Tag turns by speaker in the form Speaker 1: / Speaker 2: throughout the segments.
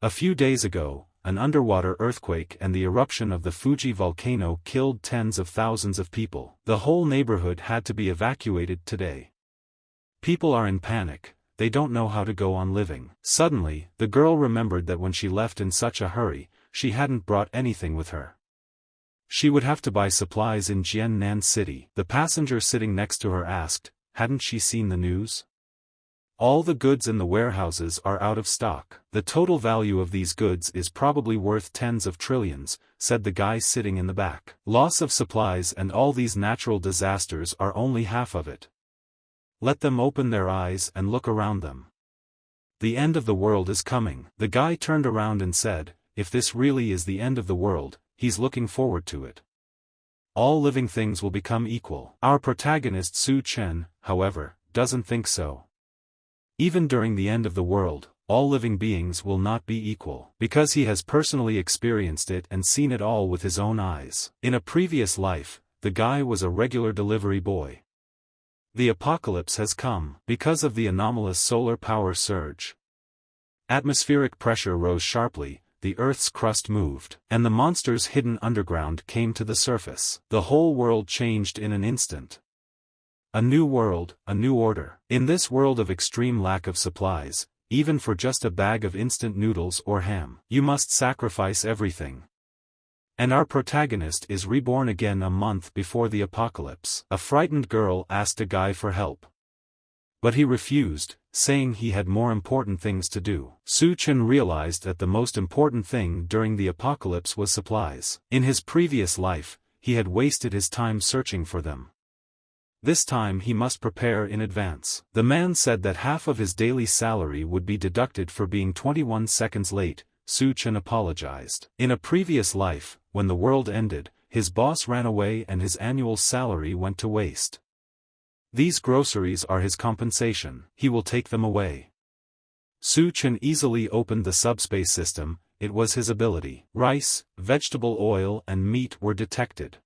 Speaker 1: A few days ago, an underwater earthquake and the eruption of the Fuji volcano killed tens of thousands of people. The whole neighborhood had to be evacuated today. People are in panic, they don't know how to go on living. Suddenly, the girl remembered that when she left in such a hurry, she hadn't brought anything with her. She would have to buy supplies in Jiannan City. The passenger sitting next to her asked, hadn't she seen the news? All the goods in the warehouses are out of stock. The total value of these goods is probably worth tens of trillions, said the guy sitting in the back. Loss of supplies and all these natural disasters are only half of it. Let them open their eyes and look around them. The end of the world is coming. The guy turned around and said, if this really is the end of the world, he's looking forward to it. All living things will become equal. Our protagonist Su Chen, however, doesn't think so. Even during the end of the world, all living beings will not be equal, because he has personally experienced it and seen it all with his own eyes. In a previous life, the guy was a regular delivery boy. The apocalypse has come, because of the anomalous solar power surge. Atmospheric pressure rose sharply, the Earth's crust moved, and the monsters hidden underground came to the surface. The whole world changed in an instant. A new world, a new order. In this world of extreme lack of supplies, even for just a bag of instant noodles or ham, you must sacrifice everything. And our protagonist is reborn again a month before the apocalypse. A frightened girl asked a guy for help. But he refused, saying he had more important things to do. Su Chen realized that the most important thing during the apocalypse was supplies. In his previous life, he had wasted his time searching for them. This time he must prepare in advance. The man said that half of his daily salary would be deducted for being 21 seconds late. Su Chen apologized. In a previous life, when the world ended, his boss ran away and his annual salary went to waste. These groceries are his compensation. He will take them away. Su Chen easily opened the subspace system. It was his ability. Rice, vegetable oil and meat were detected.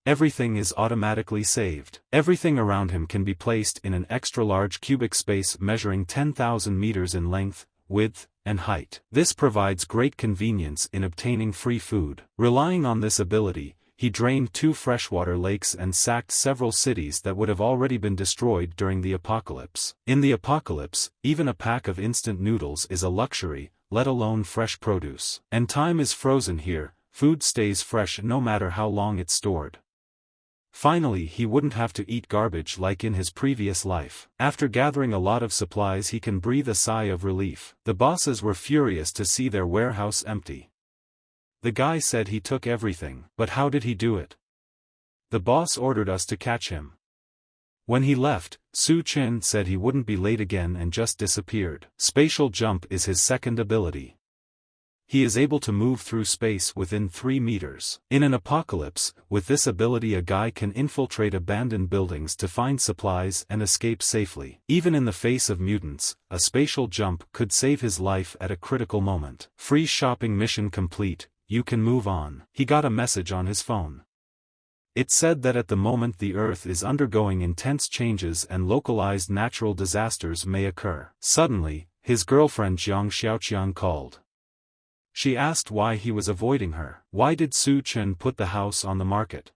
Speaker 1: Everything is automatically saved. Everything around him can be placed in an extra-large cubic space measuring 10,000 meters in length, width, and height. This provides great convenience in obtaining free food. Relying on this ability, he drained 2 freshwater lakes and sacked several cities that would have already been destroyed during the apocalypse. In the apocalypse, even a pack of instant noodles is a luxury, let alone fresh produce. And time is frozen here, food stays fresh no matter how long it's stored. Finally, he wouldn't have to eat garbage like in his previous life. After gathering a lot of supplies, he can breathe a sigh of relief. The bosses were furious to see their warehouse empty. The guy said he took everything, but how did he do it? The boss ordered us to catch him. When he left, Su Chen said he wouldn't be late again and just disappeared. Spatial jump is his second ability. He is able to move through space within 3 meters. In an apocalypse, with this ability a guy can infiltrate abandoned buildings to find supplies and escape safely. Even in the face of mutants, a spatial jump could save his life at a critical moment. Free shopping mission complete, you can move on. He got a message on his phone. It said that at the moment the Earth is undergoing intense changes and localized natural disasters may occur. Suddenly, his girlfriend Jiang Xiaoqian called. She asked why he was avoiding her. Why did Su Chen put the house on the market?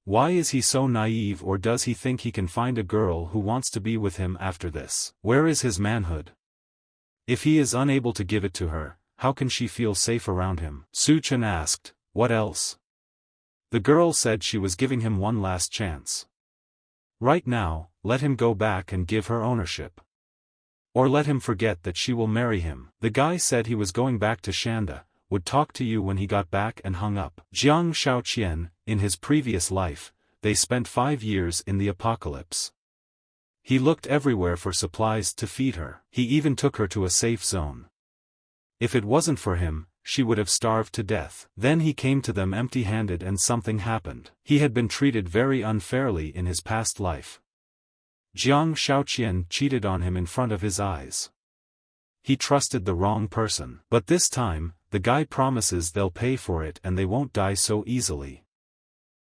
Speaker 1: Why is he so naive, or does he think he can find a girl who wants to be with him after this? Where is his manhood? If he is unable to give it to her, how can she feel safe around him? Su Chen asked, what else? The girl said she was giving him one last chance. Right now, let him go back and give her ownership. Or let him forget that she will marry him. The guy said he was going back to Shanda, would talk to you when he got back, and hung up. Jiang Shaoqian, in his previous life, they spent 5 years in the apocalypse. He looked everywhere for supplies to feed her. He even took her to a safe zone. If it wasn't for him, she would have starved to death. Then he came to them empty-handed and something happened. He had been treated very unfairly in his past life. Jiang Shaoqian cheated on him in front of his eyes. He trusted the wrong person. But this time, the guy promises they'll pay for it and they won't die so easily.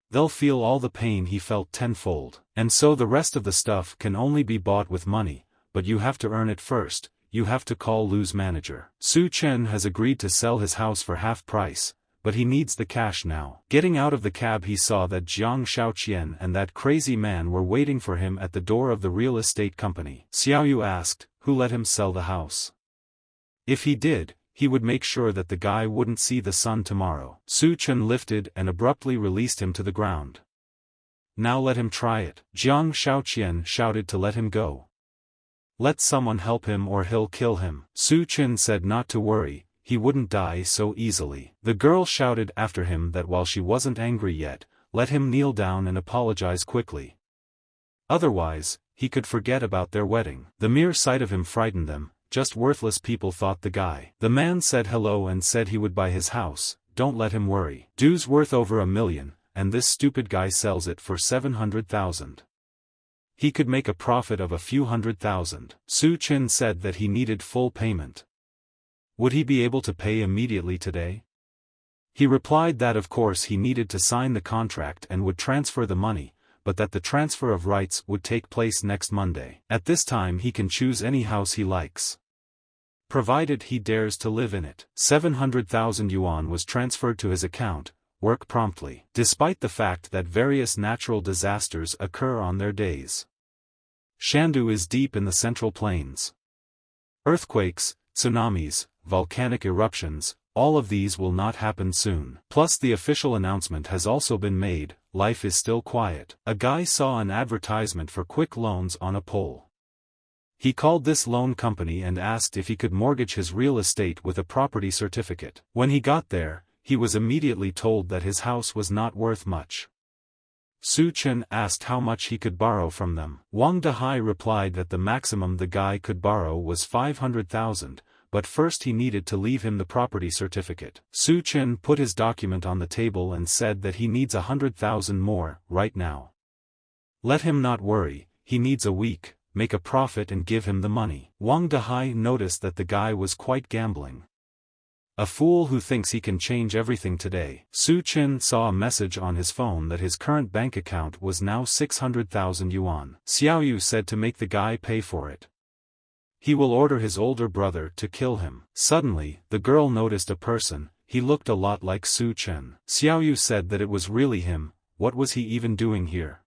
Speaker 1: They'll feel all the pain he felt tenfold. And so the rest of the stuff can only be bought with money, but you have to earn it first. you have to call Lu's manager. Su Chen has agreed to sell his house for half price, but he needs the cash now. Getting out of the cab he saw that Jiang Shaoqian and that crazy man were waiting for him at the door of the real estate company. Xiaoyu asked, who let him sell the house? If he did, he would make sure that the guy wouldn't see the sun tomorrow. Su Chen lifted and abruptly released him to the ground. Now let him try it. Jiang Shaoqian shouted to let him go. Let someone help him or he'll kill him. Su Chen said not to worry, he wouldn't die so easily. The girl shouted after him that while she wasn't angry yet, let him kneel down and apologize quickly. Otherwise, he could forget about their wedding. The mere sight of him frightened them, just worthless people, thought the guy. The man said hello and said he would buy his house, don't let him worry. Du's worth over $1 million, and this stupid guy sells it for 700,000. He could make a profit of a few $100,000. Su Chen said that he needed full payment. Would he be able to pay immediately today? He replied that of course he needed to sign the contract and would transfer the money, but that the transfer of rights would take place next Monday. At this time he can choose any house he likes, provided he dares to live in it. 700,000 yuan was transferred to his account. Work promptly. Despite the fact that various natural disasters occur on their days. Shandu is deep in the Central Plains. Earthquakes, tsunamis, volcanic eruptions, all of these will not happen soon. Plus the official announcement has also been made, life is still quiet. A guy saw an advertisement for quick loans on a pole. He called this loan company and asked if he could mortgage his real estate with a property certificate. When he got there, he was immediately told that his house was not worth much. Su Chen asked how much he could borrow from them. Wang Dehai replied that the maximum the guy could borrow was 500,000, but first he needed to leave him the property certificate. Su Chen put his document on the table and said that he needs 100,000 more, right now. Let him not worry, he needs a week, make a profit and give him the money. Wang Dehai noticed that the guy was quite gambling. A fool who thinks he can change everything today. Su Chen saw a message on his phone that his current bank account was now 600,000 yuan. Xiaoyu said to make the guy pay for it. He will order his older brother to kill him. Suddenly, the girl noticed a person, he looked a lot like Su Chen. Xiaoyu said that it was really him, what was he even doing here?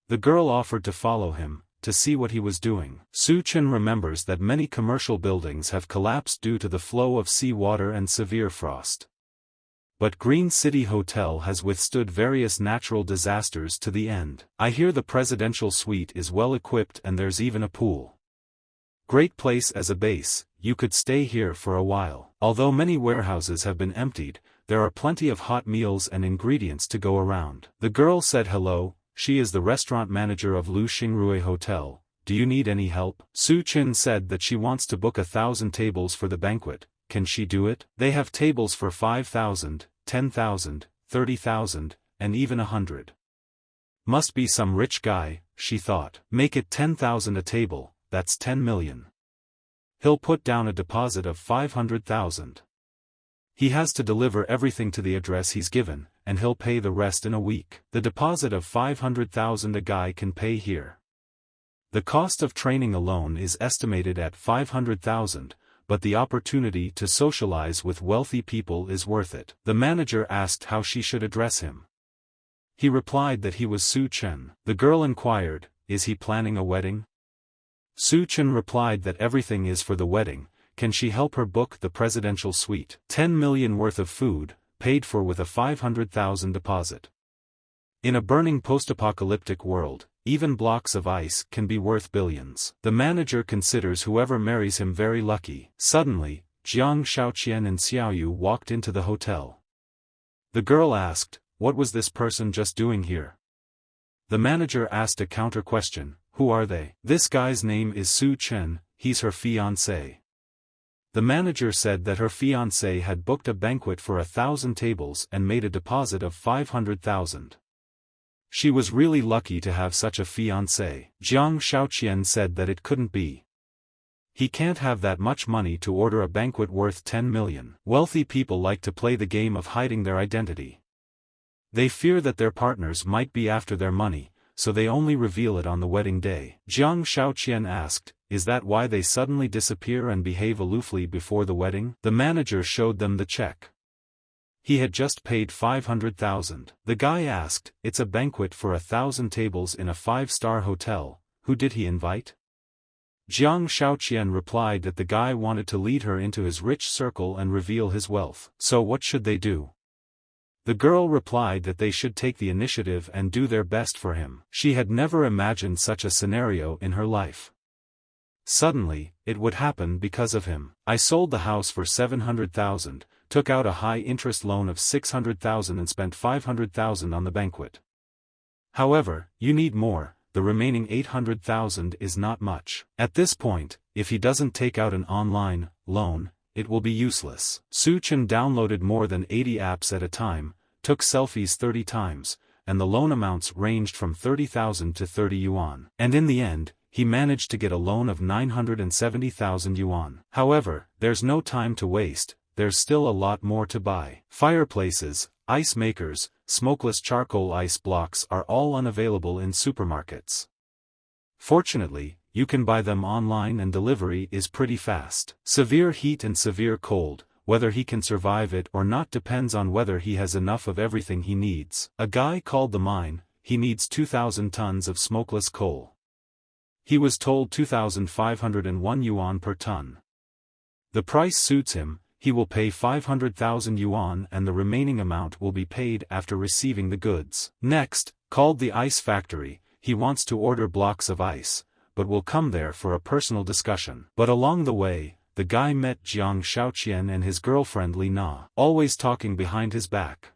Speaker 1: The girl offered to follow him, to see what he was doing. Su Chen remembers that many commercial buildings have collapsed due to the flow of seawater and severe frost. But Green City Hotel has withstood various natural disasters to the end. I hear the presidential suite is well equipped and there's even a pool. Great place as a base, you could stay here for a while. Although many warehouses have been emptied, there are plenty of hot meals and ingredients to go around. The girl said hello. She is the restaurant manager of Lu Xingrui Hotel. Do you need any help? Su Chen said that she wants to book 1,000 tables for the banquet. Can she do it? They have tables for 5,000, 10,000, 30,000, and even 100. Must be some rich guy, she thought. Make it 10,000 a table, that's 10 million. He'll put down a deposit of 500,000. He has to deliver everything to the address he's given, and he'll pay the rest in a week. The deposit of 500,000 a guy can pay here. The cost of training alone is estimated at 500,000, but the opportunity to socialize with wealthy people is worth it. The manager asked how she should address him. He replied that he was Su Chen. The girl inquired, is he planning a wedding? Su Chen replied that everything is for the wedding. Can she help her book the presidential suite? 10 million worth of food, paid for with a 500,000 deposit. In a burning post-apocalyptic world, even blocks of ice can be worth billions. The manager considers whoever marries him very lucky. Suddenly, Jiang Shaoqian and Xiaoyu walked into the hotel. The girl asked, what was this person just doing here? The manager asked a counter question, who are they? This guy's name is Su Chen, he's her fiancé. The manager said that her fiancé had booked a banquet for 1,000 tables and made a deposit of 500,000. She was really lucky to have such a fiancé. Jiang Shaoqian said that it couldn't be. He can't have that much money to order a banquet worth 10 million. Wealthy people like to play the game of hiding their identity. They fear that their partners might be after their money, so they only reveal it on the wedding day. Jiang Shaoqian asked, is that why they suddenly disappear and behave aloofly before the wedding? The manager showed them the check. He had just paid 500,000. The guy asked, "It's a banquet for 1,000 tables in a 5-star hotel, who did he invite?" Jiang Shaoqian replied that the guy wanted to lead her into his rich circle and reveal his wealth. So what should they do? The girl replied that they should take the initiative and do their best for him. She had never imagined such a scenario in her life. Suddenly, it would happen because of him. "I sold the house for 700,000, took out a high-interest loan of 600,000 and spent 500,000 on the banquet. However, you need more, the remaining 800,000 is not much. At this point, if he doesn't take out an online loan, it will be useless." Su Chen downloaded more than 80 apps at a time, took selfies 30 times, and the loan amounts ranged from 30,000 to 30 yuan. And in the end, he managed to get a loan of 970,000 yuan. However, there's no time to waste, there's still a lot more to buy. Fireplaces, ice makers, smokeless charcoal ice blocks are all unavailable in supermarkets. Fortunately, you can buy them online and delivery is pretty fast. Severe heat and severe cold, whether he can survive it or not depends on whether he has enough of everything he needs. A guy called the mine, he needs 2,000 tons of smokeless coal. He was told 2,501 yuan per ton. The price suits him, he will pay 500,000 yuan and the remaining amount will be paid after receiving the goods. Next, called the ice factory, he wants to order blocks of ice, but will come there for a personal discussion. But along the way, the guy met Jiang Shaoqian and his girlfriend Li Na, always talking behind his back.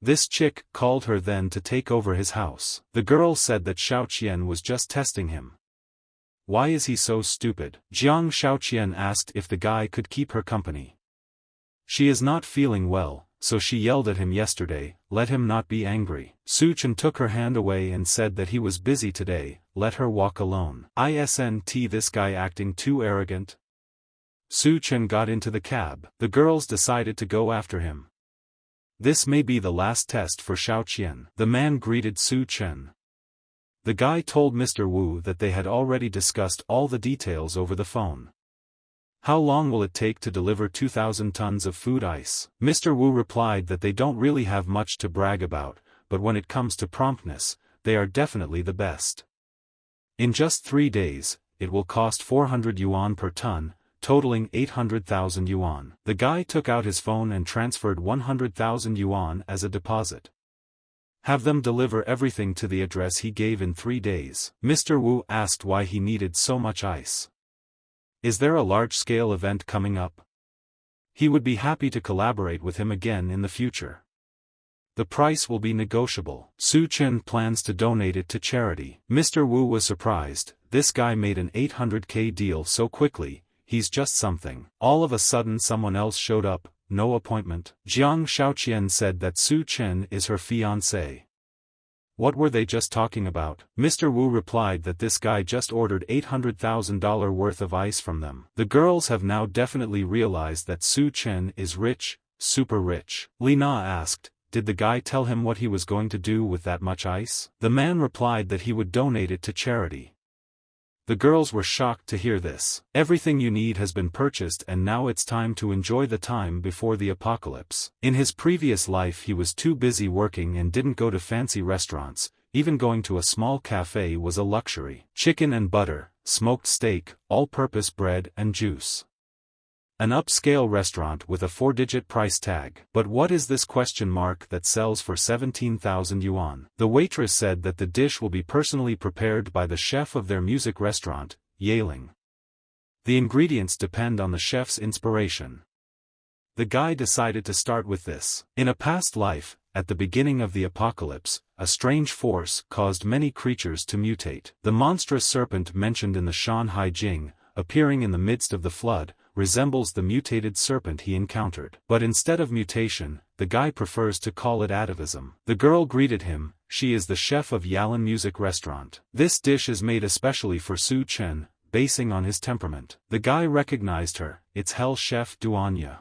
Speaker 1: This chick called her then to take over his house. The girl said that Shaoqian was just testing him. Why is he so stupid? Jiang Shaoqian asked if the guy could keep her company. She is not feeling well, so she yelled at him yesterday, let him not be angry. Su Chen took her hand away and said that he was busy today, let her walk alone. Isn't this guy acting too arrogant? Su Chen got into the cab. The girls decided to go after him. This may be the last test for Shaoqian. The man greeted Su Chen. The guy told Mr. Wu that they had already discussed all the details over the phone. How long will it take to deliver 2,000 tons of food ice? Mr. Wu replied that they don't really have much to brag about, but when it comes to promptness, they are definitely the best. In just 3 days, it will cost 400 yuan per ton, totaling 800,000 yuan. The guy took out his phone and transferred 100,000 yuan as a deposit. Have them deliver everything to the address he gave in 3 days. Mr. Wu asked why he needed so much ice. Is there a large-scale event coming up? He would be happy to collaborate with him again in the future. The price will be negotiable. Su Chen plans to donate it to charity. Mr. Wu was surprised, this guy made an 800k deal so quickly, he's just something. All of a sudden someone else showed up. No appointment. Jiang Shaoqian said that Su Chen is her fiancé. What were they just talking about? Mr. Wu replied that this guy just ordered $800,000 worth of ice from them. The girls have now definitely realized that Su Chen is rich, super rich. Li Na asked, did the guy tell him what he was going to do with that much ice? The man replied that he would donate it to charity. The girls were shocked to hear this. Everything you need has been purchased and now it's time to enjoy the time before the apocalypse. In his previous life he was too busy working and didn't go to fancy restaurants, even going to a small cafe was a luxury. Chicken and butter, smoked steak, all-purpose bread and juice. An upscale restaurant with a 4-digit price tag. But what is this question mark that sells for 17,000 yuan? The waitress said that the dish will be personally prepared by the chef of their music restaurant, Yaling. The ingredients depend on the chef's inspiration. The guy decided to start with this. In a past life, at the beginning of the apocalypse, a strange force caused many creatures to mutate. The monstrous serpent mentioned in the Shanhai Jing, appearing in the midst of the flood, resembles the mutated serpent he encountered. But instead of mutation, the guy prefers to call it atavism. The girl greeted him, she is the chef of Yalan Music Restaurant. This dish is made especially for Su Chen, basing on his temperament. The guy recognized her, it's Hell Chef Duanya.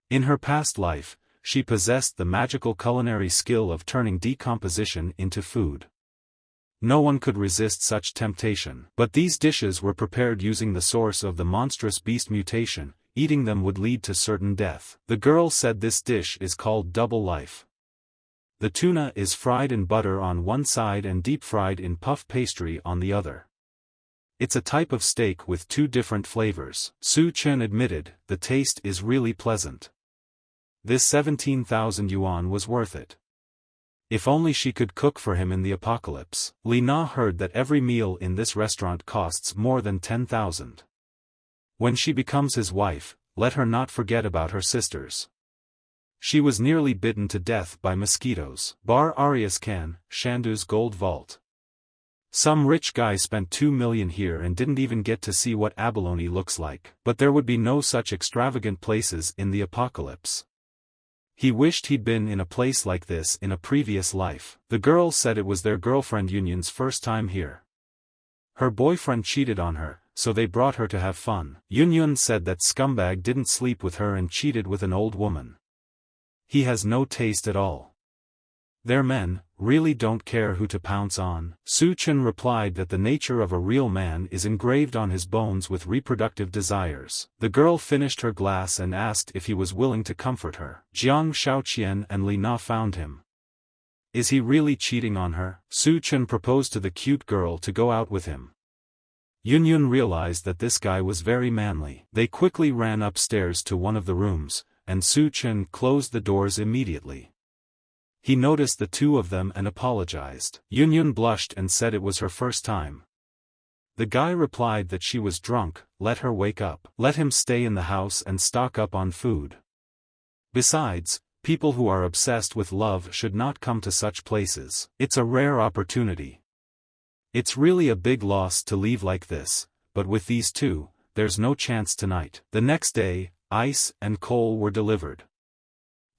Speaker 1: In her past life, she possessed the magical culinary skill of turning decomposition into food. No one could resist such temptation. But these dishes were prepared using the source of the monstrous beast mutation. Eating them would lead to certain death. The girl said this dish is called double life. The tuna is fried in butter on one side and deep-fried in puff pastry on the other. It's a type of steak with two different flavors. Su Chen admitted, the taste is really pleasant. This 17,000 yuan was worth it. If only she could cook for him in the apocalypse. Li Na heard that every meal in this restaurant costs more than 10,000. When she becomes his wife, let her not forget about her sisters. She was nearly bitten to death by mosquitoes. Bar Arias Khan, Shandu's gold vault. Some rich guy spent 2 million here and didn't even get to see what abalone looks like. But there would be no such extravagant places in the apocalypse. He wished he'd been in a place like this in a previous life. The girl said it was their girlfriend Yunyun's first time here. Her boyfriend cheated on her, so they brought her to have fun. Yunyun said that scumbag didn't sleep with her and cheated with an old woman. He has no taste at all. Their men really don't care who to pounce on. Su Chen replied that the nature of a real man is engraved on his bones with reproductive desires. The girl finished her glass and asked if he was willing to comfort her. Jiang Shaoqian and Li Na found him. Is he really cheating on her? Su Chen proposed to the cute girl to go out with him. Yunyun realized that this guy was very manly. They quickly ran upstairs to one of the rooms, and Su Chen closed the doors immediately. He noticed the two of them and apologized. Yunyun blushed and said it was her first time. The guy replied that she was drunk, let her wake up. Let him stay in the house and stock up on food. Besides, people who are obsessed with love should not come to such places. It's a rare opportunity. It's really a big loss to leave like this, but with these two, there's no chance tonight. The next day, ice and coal were delivered.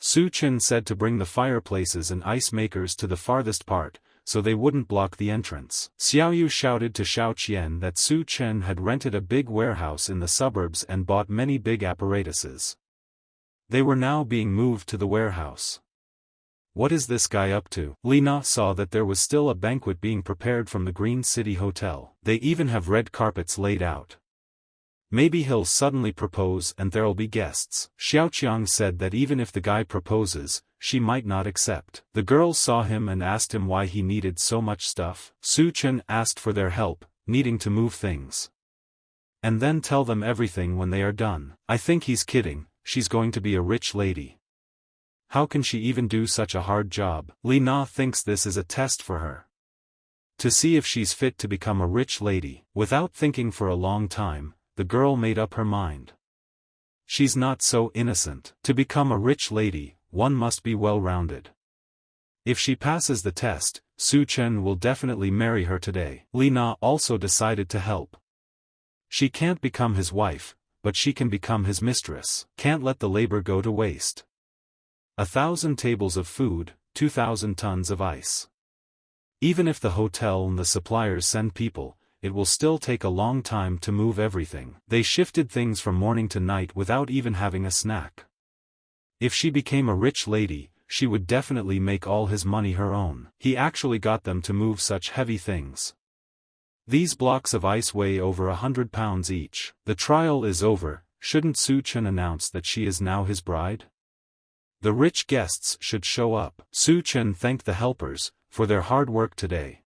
Speaker 1: Su Chen said to bring the fireplaces and ice makers to the farthest part, so they wouldn't block the entrance. Xiaoyu shouted to Xiao Qian that Su Chen had rented a big warehouse in the suburbs and bought many big apparatuses. They were now being moved to the warehouse. What is this guy up to? Li Na saw that there was still a banquet being prepared from the Green City Hotel. They even have red carpets laid out. Maybe he'll suddenly propose and there'll be guests. Xiaoqiang said that even if the guy proposes, she might not accept. The girls saw him and asked him why he needed so much stuff. Su Chen asked for their help, needing to move things. And then tell them everything when they are done. I think he's kidding, she's going to be a rich lady. How can she even do such a hard job? Li Na thinks this is a test for her. To see if she's fit to become a rich lady. Without thinking for a long time, the girl made up her mind. She's not so innocent. To become a rich lady, one must be well-rounded. If she passes the test, Su Chen will definitely marry her today. Li Na also decided to help. She can't become his wife, but she can become his mistress. Can't let the labor go to waste. 1,000 tables of food, 2,000 tons of ice. Even if the hotel and the suppliers send people, it will still take a long time to move everything. They shifted things from morning to night without even having a snack. If she became a rich lady, she would definitely make all his money her own. He actually got them to move such heavy things. These blocks of ice weigh over 100 pounds each. The trial is over, shouldn't Su Chen announce that she is now his bride? The rich guests should show up. Su Chen thanked the helpers for their hard work today.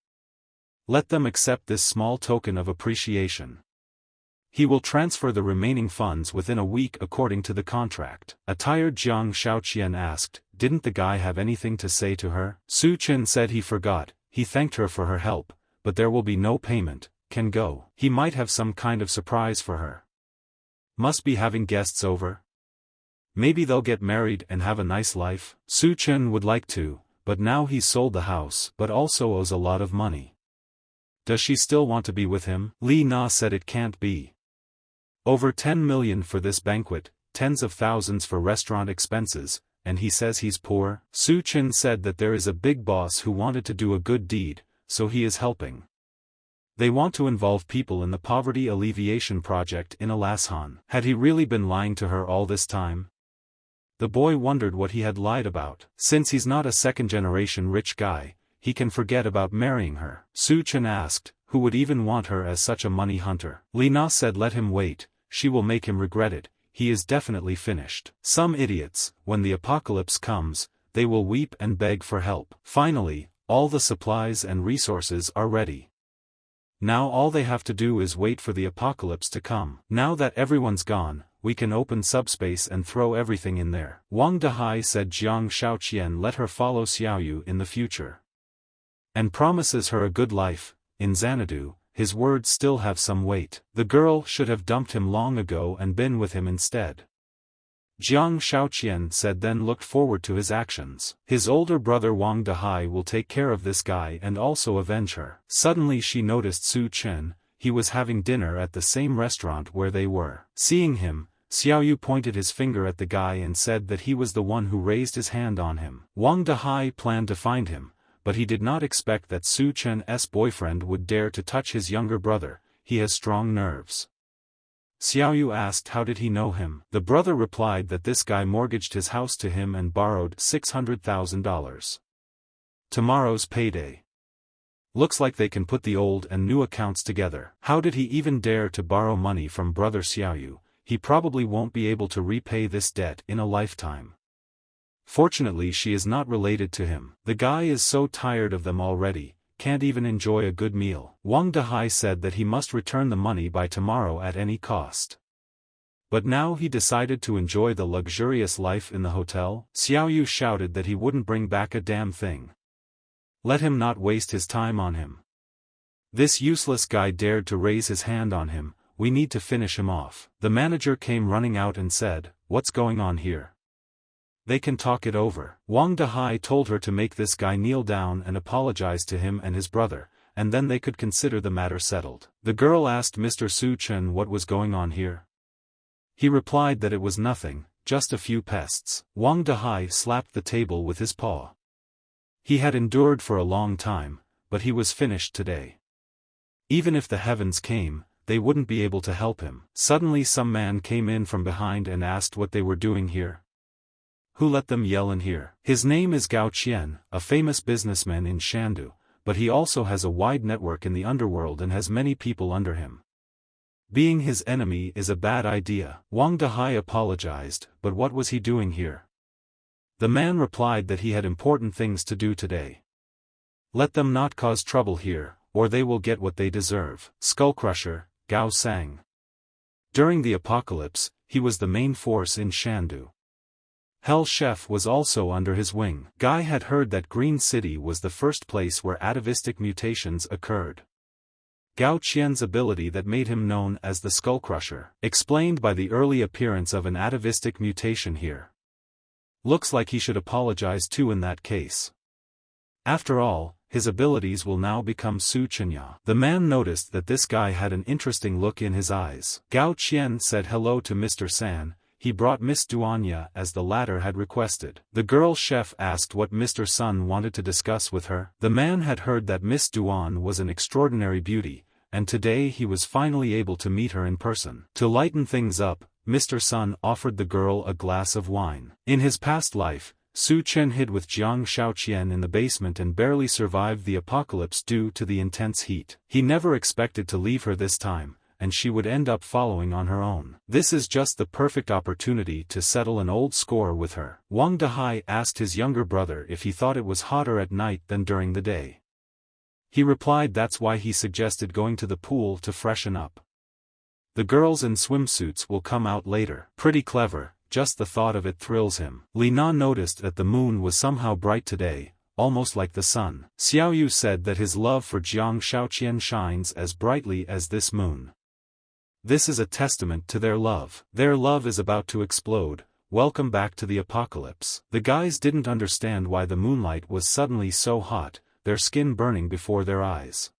Speaker 1: Let them accept this small token of appreciation. He will transfer the remaining funds within a week according to the contract. A tired Jiang Shaoqian asked, didn't the guy have anything to say to her? Su Chen said he forgot. He thanked her for her help, but there will be no payment, can go. He might have some kind of surprise for her. Must be having guests over. Maybe they'll get married and have a nice life. Su Chen would like to, but now he's sold the house but also owes a lot of money. Does she still want to be with him? Li Na said it can't be. Over 10 million for this banquet, tens of thousands for restaurant expenses, and he says he's poor. Su Chen said that there is a big boss who wanted to do a good deed, so he is helping. They want to involve people in the poverty alleviation project in Alashan. Had he really been lying to her all this time? The boy wondered what he had lied about. Since he's not a second-generation rich guy, he can forget about marrying her. Su Chen asked, who would even want her as such a money hunter? Li Na said let him wait, she will make him regret it, he is definitely finished. Some idiots, when the apocalypse comes, they will weep and beg for help. Finally, all the supplies and resources are ready. Now all they have to do is wait for the apocalypse to come. Now that everyone's gone, we can open subspace and throw everything in there. Wang Dehai said Jiang Shaoqian let her follow Xiaoyu in the future. And promises her a good life. In Xanadu, his words still have some weight. The girl should have dumped him long ago and been with him instead. Jiang Shaoqian said then looked forward to his actions. His older brother Wang Dehai will take care of this guy and also avenge her. Suddenly she noticed Su Chen, he was having dinner at the same restaurant where they were. Seeing him, Xiaoyu pointed his finger at the guy and said that he was the one who raised his hand on him. Wang Dehai planned to find him, but he did not expect that Su Chen's boyfriend would dare to touch his younger brother, he has strong nerves. Xiaoyu asked how did he know him. The brother replied that this guy mortgaged his house to him and borrowed $600,000. Tomorrow's payday. Looks like they can put the old and new accounts together. How did he even dare to borrow money from brother Xiaoyu? He probably won't be able to repay this debt in a lifetime. Fortunately she is not related to him. The guy is so tired of them already, can't even enjoy a good meal. Wang Dehai said that he must return the money by tomorrow at any cost. But now he decided to enjoy the luxurious life in the hotel. Xiaoyu shouted that he wouldn't bring back a damn thing. Let him not waste his time on him. This useless guy dared to raise his hand on him, we need to finish him off. The manager came running out and said, what's going on here? They can talk it over. Wang Dehai told her to make this guy kneel down and apologize to him and his brother, and then they could consider the matter settled. The girl asked Mr. Su Chen what was going on here. He replied that it was nothing, just a few pests. Wang Dehai slapped the table with his paw. He had endured for a long time, but he was finished today. Even if the heavens came, they wouldn't be able to help him. Suddenly some man came in from behind and asked what they were doing here. Who let them yell in here? His name is Gao Qian, a famous businessman in Shandu, but he also has a wide network in the underworld and has many people under him. Being his enemy is a bad idea. Wang Dehai apologized, but what was he doing here? The man replied that he had important things to do today. Let them not cause trouble here, or they will get what they deserve. Skullcrusher, Gao sang. During the apocalypse, he was the main force in Shandu. Hell Chef was also under his wing. Guy had heard that Green City was the first place where atavistic mutations occurred. Gao Qian's ability that made him known as the Skullcrusher, explained by the early appearance of an atavistic mutation here. Looks like he should apologize too in that case. After all, his abilities will now become Su Chenya. The man noticed that this guy had an interesting look in his eyes. Gao Qian said hello to Mr. San. He brought Miss Duanya as the latter had requested. The girl chef asked what Mr. Sun wanted to discuss with her. The man had heard that Miss Duan was an extraordinary beauty, and today he was finally able to meet her in person. To lighten things up, Mr. Sun offered the girl a glass of wine. In his past life, Su Chen hid with Jiang Shaoqian in the basement and barely survived the apocalypse due to the intense heat. He never expected to leave her this time, and she would end up following on her own. This is just the perfect opportunity to settle an old score with her. Wang Dehai asked his younger brother if he thought it was hotter at night than during the day. He replied that's why he suggested going to the pool to freshen up. The girls in swimsuits will come out later. Pretty clever, just the thought of it thrills him. Li Na noticed that the moon was somehow bright today, almost like the sun. Xiaoyu said that his love for Jiang Shaoqian shines as brightly as this moon. This is a testament to their love. Their love is about to explode. Welcome back to the apocalypse. The guys didn't understand why the moonlight was suddenly so hot, their skin burning before their eyes.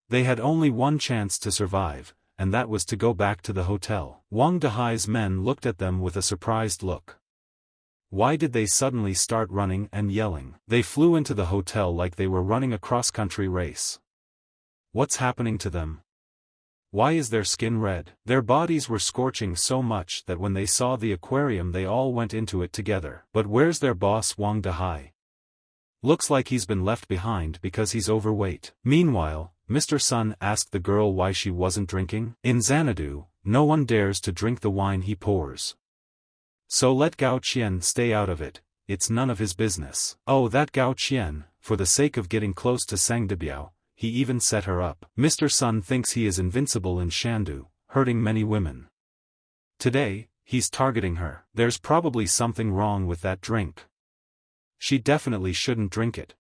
Speaker 1: They had only one chance to survive, and that was to go back to the hotel. Wang Dehai's men looked at them with a surprised look. Why did they suddenly start running and yelling? They flew into the hotel like they were running a cross-country race. What's happening to them? Why is their skin red? Their bodies were scorching so much that when they saw the aquarium they all went into it together. But where's their boss Wang Dehai? Looks like he's been left behind because he's overweight. Meanwhile, Mr. Sun asked the girl why she wasn't drinking. In Xanadu, no one dares to drink the wine he pours. So let Gao Qian stay out of it, it's none of his business. Oh, that Gao Qian, for the sake of getting close to Sang Debiao, he even set her up. Mr. Sun thinks he is invincible in Shandu, hurting many women. Today, he's targeting her. There's probably something wrong with that drink. She definitely shouldn't drink it.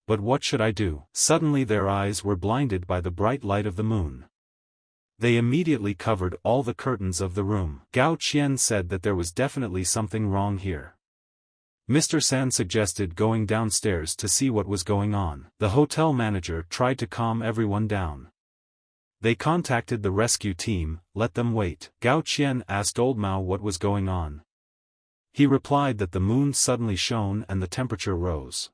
Speaker 1: But what should I do? Suddenly their eyes were blinded by the bright light of the moon. They immediately covered all the curtains of the room. Gao Qian said that there was definitely something wrong here. Mr. San suggested going downstairs to see what was going on. The hotel manager tried to calm everyone down. They contacted the rescue team, let them wait. Gao Qian asked Old Mao what was going on. He replied that the moon suddenly shone and the temperature rose.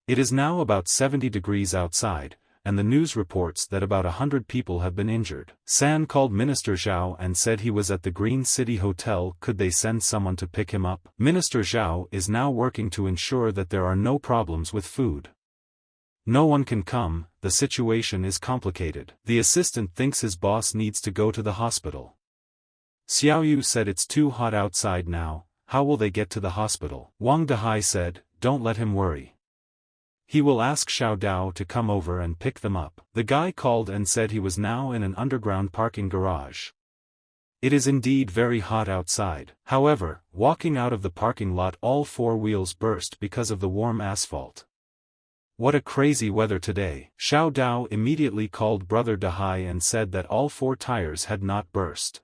Speaker 1: It is now about 70 degrees outside, and the news reports that about 100 people have been injured. San called Minister Zhao and said he was at the Green City Hotel. Could they send someone to pick him up? Minister Zhao is now working to ensure that there are no problems with food. No one can come, the situation is complicated. The assistant thinks his boss needs to go to the hospital. Xiaoyu said it's too hot outside now, how will they get to the hospital? Wang Dehai said, don't let him worry. He will ask Xiao Dao to come over and pick them up. The guy called and said he was now in an underground parking garage. It is indeed very hot outside. However, walking out of the parking lot all four wheels burst because of the warm asphalt. What a crazy weather today. Xiao Dao immediately called Brother Dehai and said that all four tires had not burst.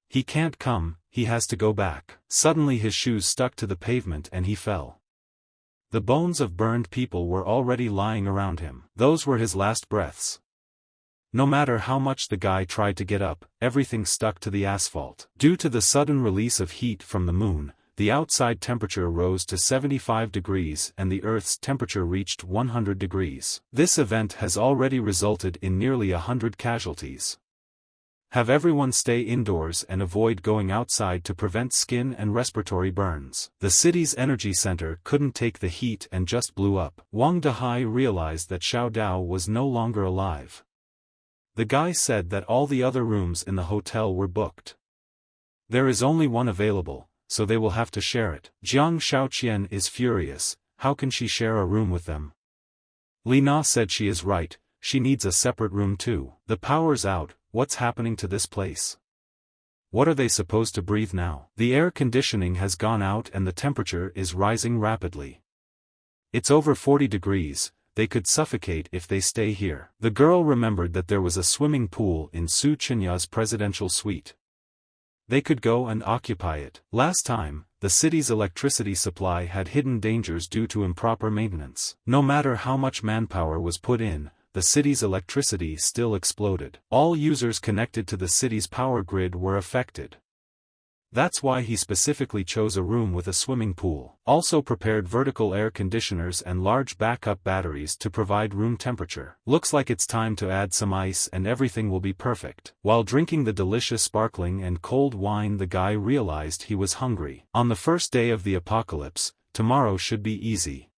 Speaker 1: He can't come, he has to go back. Suddenly his shoes stuck to the pavement and he fell. The bones of burned people were already lying around him. Those were his last breaths. No matter how much the guy tried to get up, everything stuck to the asphalt. Due to the sudden release of heat from the moon, the outside temperature rose to 75 degrees and the Earth's temperature reached 100 degrees. This event has already resulted in nearly 100 casualties. Have everyone stay indoors and avoid going outside to prevent skin and respiratory burns. The city's energy center couldn't take the heat and just blew up. Wang Dehai realized that Xiao Dao was no longer alive. The guy said that all the other rooms in the hotel were booked. There is only one available, so they will have to share it. Jiang Shaoqian is furious, how can she share a room with them? Li Na said she is right, she needs a separate room too. The power's out. What's happening to this place? What are they supposed to breathe now? The air conditioning has gone out and the temperature is rising rapidly. It's over 40 degrees, they could suffocate if they stay here. The girl remembered that there was a swimming pool in Su Chenya's presidential suite. They could go and occupy it. Last time, the city's electricity supply had hidden dangers due to improper maintenance. No matter how much manpower was put in, the city's electricity still exploded. All users connected to the city's power grid were affected. That's why he specifically chose a room with a swimming pool. Also prepared vertical air conditioners and large backup batteries to provide room temperature. Looks like it's time to add some ice and everything will be perfect. While drinking the delicious sparkling and cold wine, the guy realized he was hungry. On the first day of the apocalypse, tomorrow should be easy.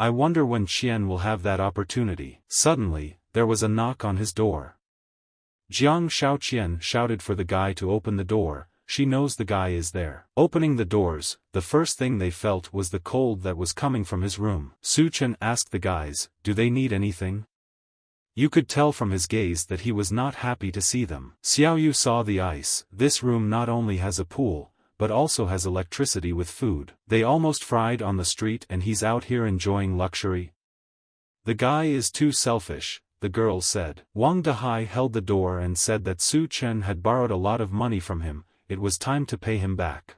Speaker 1: I wonder when Qian will have that opportunity. Suddenly, there was a knock on his door. Jiang Shaoqian shouted for the guy to open the door, she knows the guy is there. Opening the doors, the first thing they felt was the cold that was coming from his room. Su Chen asked the guys, do they need anything? You could tell from his gaze that he was not happy to see them. Xiaoyu saw the ice. This room not only has a pool, but also has electricity with food. They almost fried on the street and he's out here enjoying luxury. The guy is too selfish, the girl said. Wang Dehai held the door and said that Su Chen had borrowed a lot of money from him, it was time to pay him back.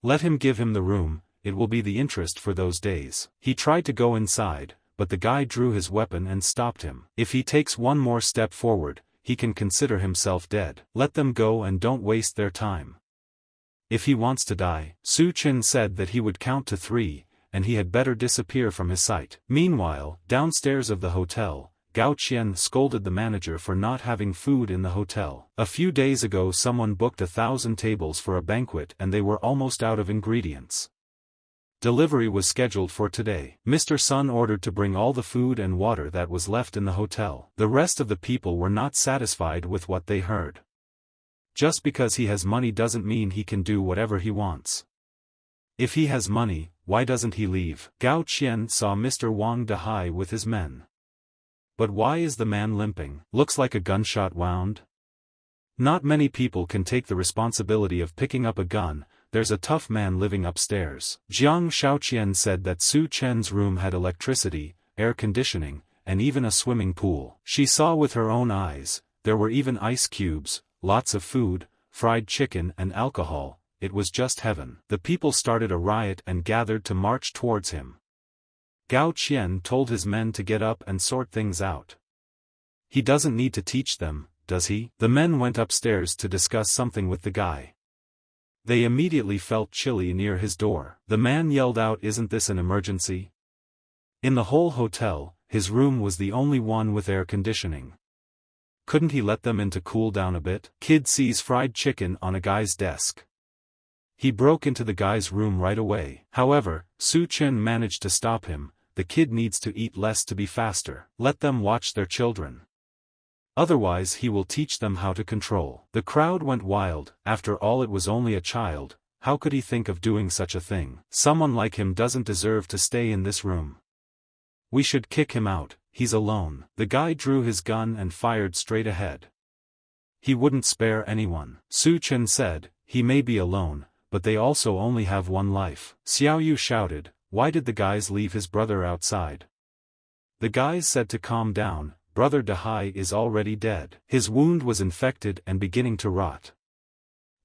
Speaker 1: Let him give him the room, it will be the interest for those days. He tried to go inside, but the guy drew his weapon and stopped him. If he takes one more step forward, he can consider himself dead. Let them go and don't waste their time. If he wants to die, Su Chen said that he would count to 3, and he had better disappear from his sight. Meanwhile, downstairs of the hotel, Gao Qian scolded the manager for not having food in the hotel. A few days ago someone booked 1,000 tables for a banquet and they were almost out of ingredients. Delivery was scheduled for today. Mr. Sun ordered to bring all the food and water that was left in the hotel. The rest of the people were not satisfied with what they heard. Just because he has money doesn't mean he can do whatever he wants. If he has money, why doesn't he leave? Gao Qian saw Mr. Wang Dehai with his men. But why is the man limping? Looks like a gunshot wound. Not many people can take the responsibility of picking up a gun. There's a tough man living upstairs. Jiang Shaoqian said that Su Chen's room had electricity, air conditioning, and even a swimming pool. She saw with her own eyes, there were even ice cubes, lots of food, fried chicken and alcohol. It was just heaven. The people started a riot and gathered to march towards him. Gao Qian told his men to get up and sort things out. He doesn't need to teach them, does he? The men went upstairs to discuss something with the guy. They immediately felt chilly near his door. The man yelled out, "Isn't this an emergency?" In the whole hotel, his room was the only one with air conditioning. Couldn't he let them in to cool down a bit? Kid sees fried chicken on a guy's desk. He broke into the guy's room right away. However, Su Chen managed to stop him. The kid needs to eat less to be faster. Let them watch their children. Otherwise he will teach them how to control. The crowd went wild. After all, it was only a child. How could he think of doing such a thing? Someone like him doesn't deserve to stay in this room. We should kick him out. He's alone. The guy drew his gun and fired straight ahead. He wouldn't spare anyone. Su Chen said, "He may be alone, but they also only have one life." Xiao Yu shouted, "Why did the guys leave his brother outside?" The guys said to calm down. Brother Dehai is already dead. His wound was infected and beginning to rot.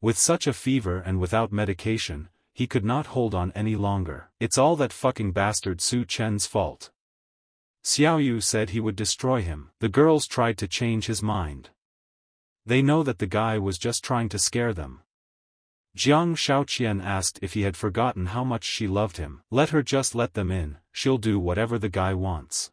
Speaker 1: With such a fever and without medication, he could not hold on any longer. It's all that fucking bastard Su Chen's fault. Xiao Yu said he would destroy him. The girls tried to change his mind. They know that the guy was just trying to scare them. Jiang Shaoqian asked if he had forgotten how much she loved him. Let her, just let them in, she'll do whatever the guy wants.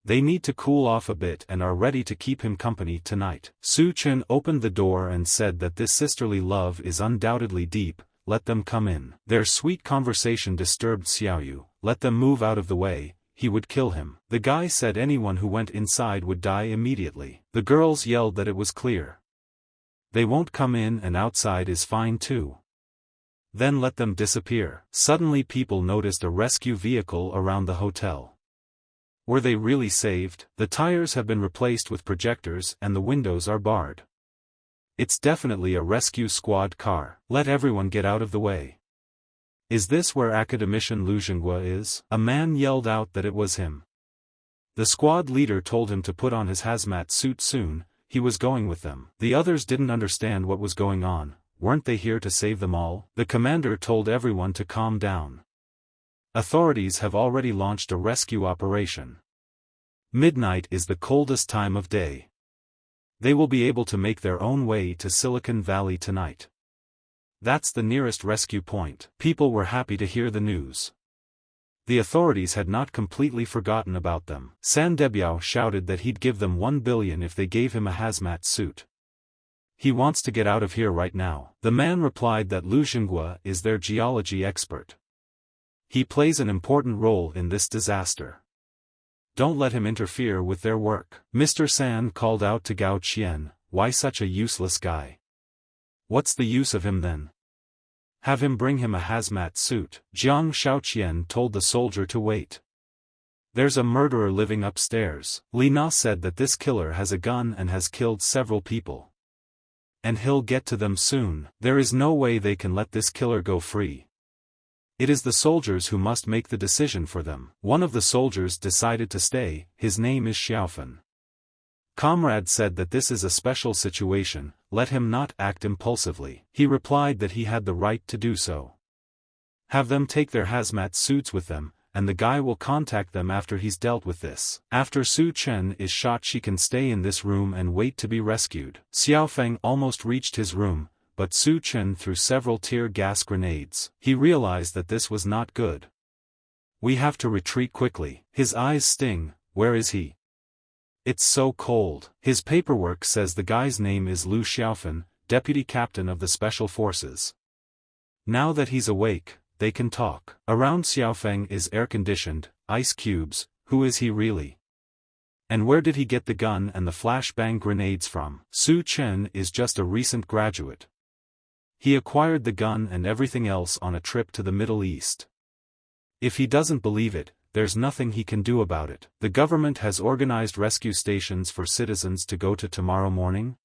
Speaker 1: They need to cool off a bit and are ready to keep him company tonight. Su Chen opened the door and said that this sisterly love is undoubtedly deep. Let them come in. Their sweet conversation disturbed Xiao Yu. Let them move out of the way, he would kill him. The guy said anyone who went inside would die immediately. The girls yelled that it was clear. They won't come in and outside is fine too. Then let them disappear. Suddenly people noticed a rescue vehicle around the hotel. Were they really saved? The tires have been replaced with projectors and the windows are barred. It's definitely a rescue squad car. Let everyone get out of the way. Is this where Academician Lu Zhenghua is? A man yelled out that it was him. The squad leader told him to put on his hazmat suit soon. He was going with them. The others didn't understand what was going on. Weren't they here to save them all? The commander told everyone to calm down. Authorities have already launched a rescue operation. Midnight is the coldest time of day. They will be able to make their own way to Silicon Valley tonight. That's the nearest rescue point. People were happy to hear the news. The authorities had not completely forgotten about them. San Debiao shouted that he'd give them 1 billion if they gave him a hazmat suit. He wants to get out of here right now. The man replied that Lu Zhenghua is their geology expert. He plays an important role in this disaster. Don't let him interfere with their work. Mr. San called out to Gao Qian, "Why such a useless guy? What's the use of him then? Have him bring him a hazmat suit." Jiang Shaoqian told the soldier to wait. There's a murderer living upstairs. Li Na said that this killer has a gun and has killed several people. And he'll get to them soon. There is no way they can let this killer go free. It is the soldiers who must make the decision for them. One of the soldiers decided to stay. His name is Xiaofan. Comrade said that this is a special situation, let him not act impulsively. He replied that he had the right to do so. Have them take their hazmat suits with them, and the guy will contact them after he's dealt with this. After Su Chen is shot, she can stay in this room and wait to be rescued. Xiaofeng almost reached his room, but Su Chen threw several tear gas grenades. He realized that this was not good. We have to retreat quickly. His eyes sting. Where is he? It's so cold. His paperwork says the guy's name is Lu Xiaofan, deputy captain of the special forces. Now that he's awake, they can talk. Around Xiaofeng is air-conditioned, ice cubes. Who is he really? And where did he get the gun and the flashbang grenades from? Su Chen is just a recent graduate. He acquired the gun and everything else on a trip to the Middle East. If he doesn't believe it, there's nothing he can do about it. The government has organized rescue stations for citizens to go to tomorrow morning?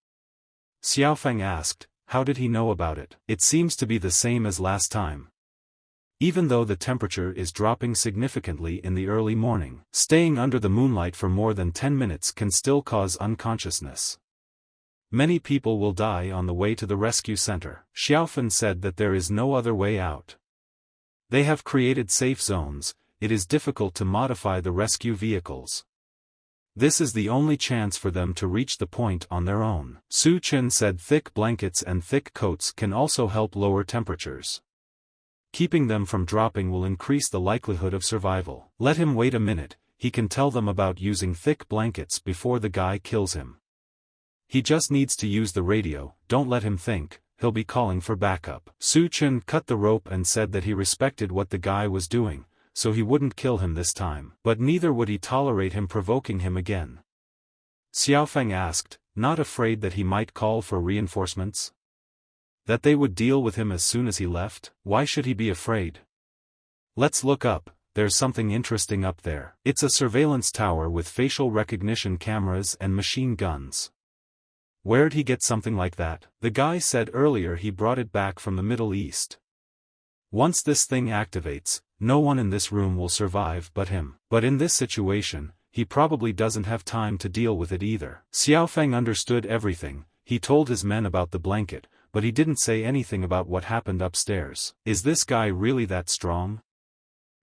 Speaker 1: Xiaofeng asked. How did he know about it? It seems to be the same as last time. Even though the temperature is dropping significantly in the early morning, staying under the moonlight for more than 10 minutes can still cause unconsciousness. Many people will die on the way to the rescue center. Xiaofeng said that there is no other way out. They have created safe zones. It is difficult to modify the rescue vehicles. This is the only chance for them to reach the point on their own. Su Chen said thick blankets and thick coats can also help lower temperatures. Keeping them from dropping will increase the likelihood of survival. Let him wait a minute, he can tell them about using thick blankets before the guy kills him. He just needs to use the radio, don't let him think, he'll be calling for backup. Su Chen cut the rope and said that he respected what the guy was doing, so he wouldn't kill him this time. But neither would he tolerate him provoking him again. Xiaofeng asked, not afraid that he might call for reinforcements? That they would deal with him as soon as he left? Why should he be afraid? Let's look up, there's something interesting up there. It's a surveillance tower with facial recognition cameras and machine guns. Where'd he get something like that? The guy said earlier he brought it back from the Middle East. Once this thing activates, no one in this room will survive but him. But in this situation, he probably doesn't have time to deal with it either. Xiaofeng understood everything. He told his men about the blanket, but he didn't say anything about what happened upstairs. Is this guy really that strong?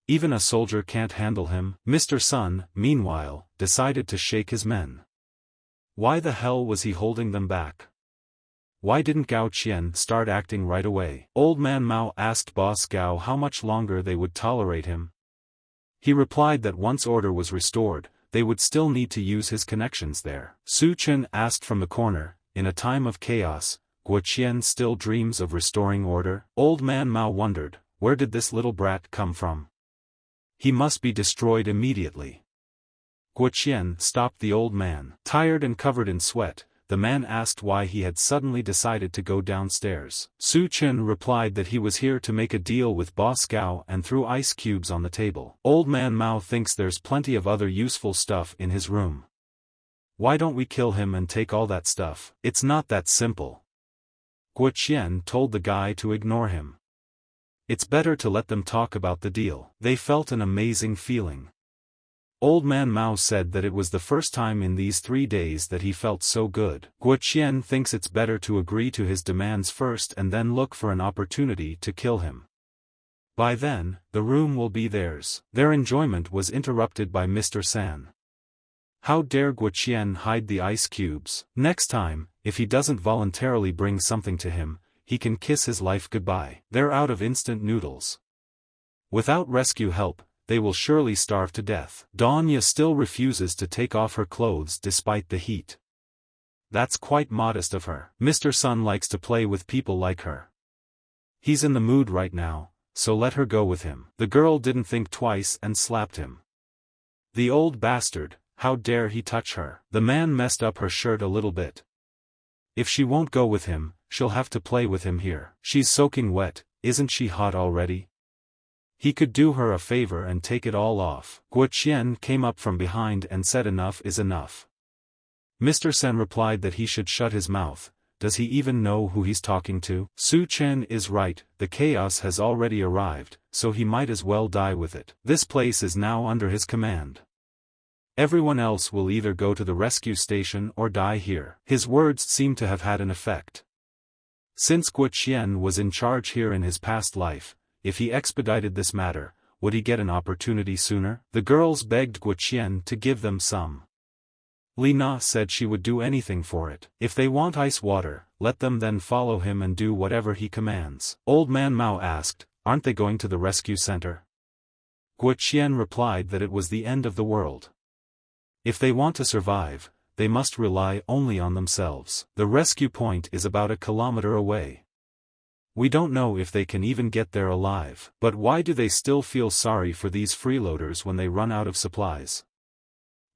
Speaker 1: Even a soldier can't handle him. Mr. Sun, meanwhile, decided to shake his men. Why the hell was he holding them back? Why didn't Gao Qian start acting right away? Old Man Mao asked Boss Gao how much longer they would tolerate him. He replied that once order was restored, they would still need to use his connections there. Su Chen asked from the corner, in a time of chaos, Guo Qian still dreams of restoring order? Old Man Mao wondered, where did this little brat come from? He must be destroyed immediately. Guo Qian stopped the old man. Tired and covered in sweat, the man asked why he had suddenly decided to go downstairs. Su Chen replied that he was here to make a deal with Boss Gao and threw ice cubes on the table. Old Man Mao thinks there's plenty of other useful stuff in his room. Why don't we kill him and take all that stuff? It's not that simple. Guo Qian told the guy to ignore him. It's better to let them talk about the deal. They felt an amazing feeling. Old Man Mao said that it was the first time in these 3 days that he felt so good. Guo Qian thinks it's better to agree to his demands first and then look for an opportunity to kill him. By then, the room will be theirs. Their enjoyment was interrupted by Mr. San. How dare Guo Qian hide the ice cubes? Next time, if he doesn't voluntarily bring something to him, he can kiss his life goodbye. They're out of instant noodles. Without rescue help, they will surely starve to death. Danya still refuses to take off her clothes despite the heat. That's quite modest of her. Mr. Sun likes to play with people like her. He's in the mood right now, so let her go with him. The girl didn't think twice and slapped him. The old bastard, how dare he touch her? The man messed up her shirt a little bit. If she won't go with him, she'll have to play with him here. She's soaking wet, isn't she hot already? He could do her a favor and take it all off. Guo Qian came up from behind and said enough is enough. Mr. Sen replied that he should shut his mouth. Does he even know who he's talking to? Su Chen is right, the chaos has already arrived, so he might as well die with it. This place is now under his command. Everyone else will either go to the rescue station or die here. His words seem to have had an effect. Since Guo Qian was in charge here in his past life, if he expedited this matter, would he get an opportunity sooner? The girls begged Guo Qian to give them some. Li Na said she would do anything for it. If they want ice water, let them then follow him and do whatever he commands. Old Man Mao asked, aren't they going to the rescue center? Guo Qian replied that it was the end of the world. If they want to survive, they must rely only on themselves. The rescue point is about 1 kilometer away. We don't know if they can even get there alive. But why do they still feel sorry for these freeloaders when they run out of supplies?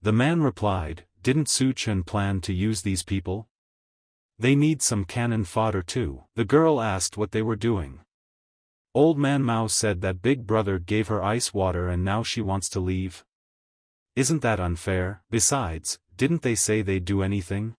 Speaker 1: The man replied, didn't Su Chen plan to use these people? They need some cannon fodder too. The girl asked what they were doing. Old Man Mao said that Big Brother gave her ice water and now she wants to leave. Isn't that unfair? Besides, didn't they say they'd do anything?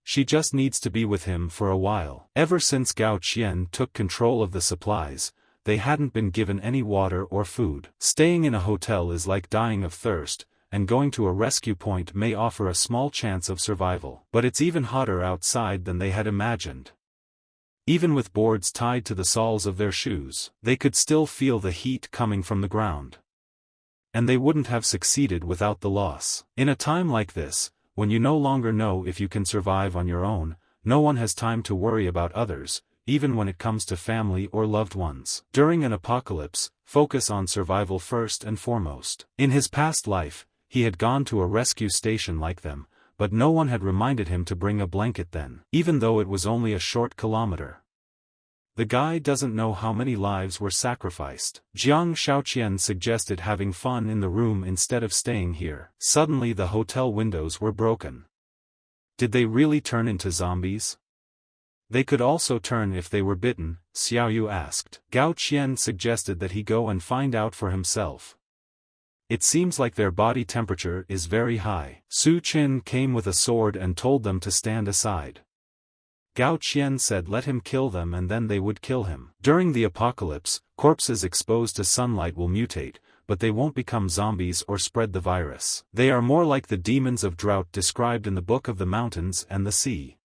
Speaker 1: She just needs to be with him for a while. Ever since Gao Qian took control of the supplies, they hadn't been given any water or food. Staying in a hotel is like dying of thirst, and going to a rescue point may offer a small chance of survival. But it's even hotter outside than they had imagined. Even with boards tied to the soles of their shoes, they could still feel the heat coming from the ground. And they wouldn't have succeeded without the loss. In a time like this, when you no longer know if you can survive on your own, no one has time to worry about others, even when it comes to family or loved ones. During an apocalypse, focus on survival first and foremost. In his past life, he had gone to a rescue station like them, but no one had reminded him to bring a blanket then, even though it was only a short kilometer. The guy doesn't know how many lives were sacrificed. Jiang Shaoqian suggested having fun in the room instead of staying here. Suddenly the hotel windows were broken. Did they really turn into zombies? They could also turn if they were bitten, Xiaoyu asked. Gao Qian suggested that he go and find out for himself. It seems like their body temperature is very high. Su Qin came with a sword and told them to stand aside. Gao Qian said let him kill them and then they would kill him. During the apocalypse, corpses exposed to sunlight will mutate, but they won't become zombies or spread the virus. They are more like the demons of drought described in the Book of the Mountains and the Sea.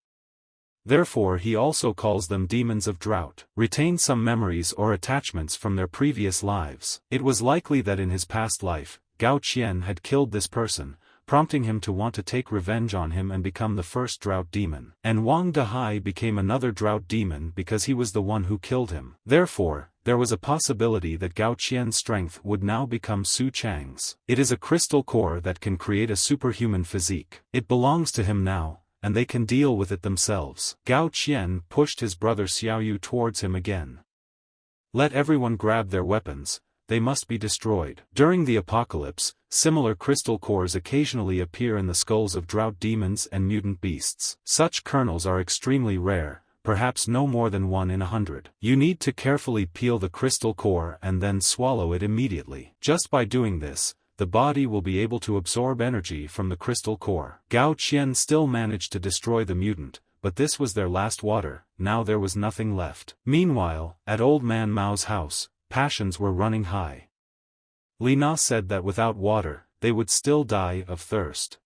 Speaker 1: Therefore he also calls them demons of drought. Retain some memories or attachments from their previous lives. It was likely that in his past life, Gao Qian had killed this person, prompting him to want to take revenge on him and become the first drought demon. And Wang Dehai became another drought demon because he was the one who killed him. Therefore, there was a possibility that Gao Qian's strength would now become Su Chang's. It is a crystal core that can create a superhuman physique. It belongs to him now, and they can deal with it themselves. Gao Qian pushed his brother Xiaoyu towards him again. Let everyone grab their weapons, they must be destroyed. During the apocalypse, similar crystal cores occasionally appear in the skulls of drought demons and mutant beasts. Such kernels are extremely rare, perhaps no more than 1 in 100. You need to carefully peel the crystal core and then swallow it immediately. Just by doing this, the body will be able to absorb energy from the crystal core. Gao Qian still managed to destroy the mutant, but this was their last water, now there was nothing left. Meanwhile, at Old Man Mao's house, passions were running high. Li Na said that without water, they would still die of thirst.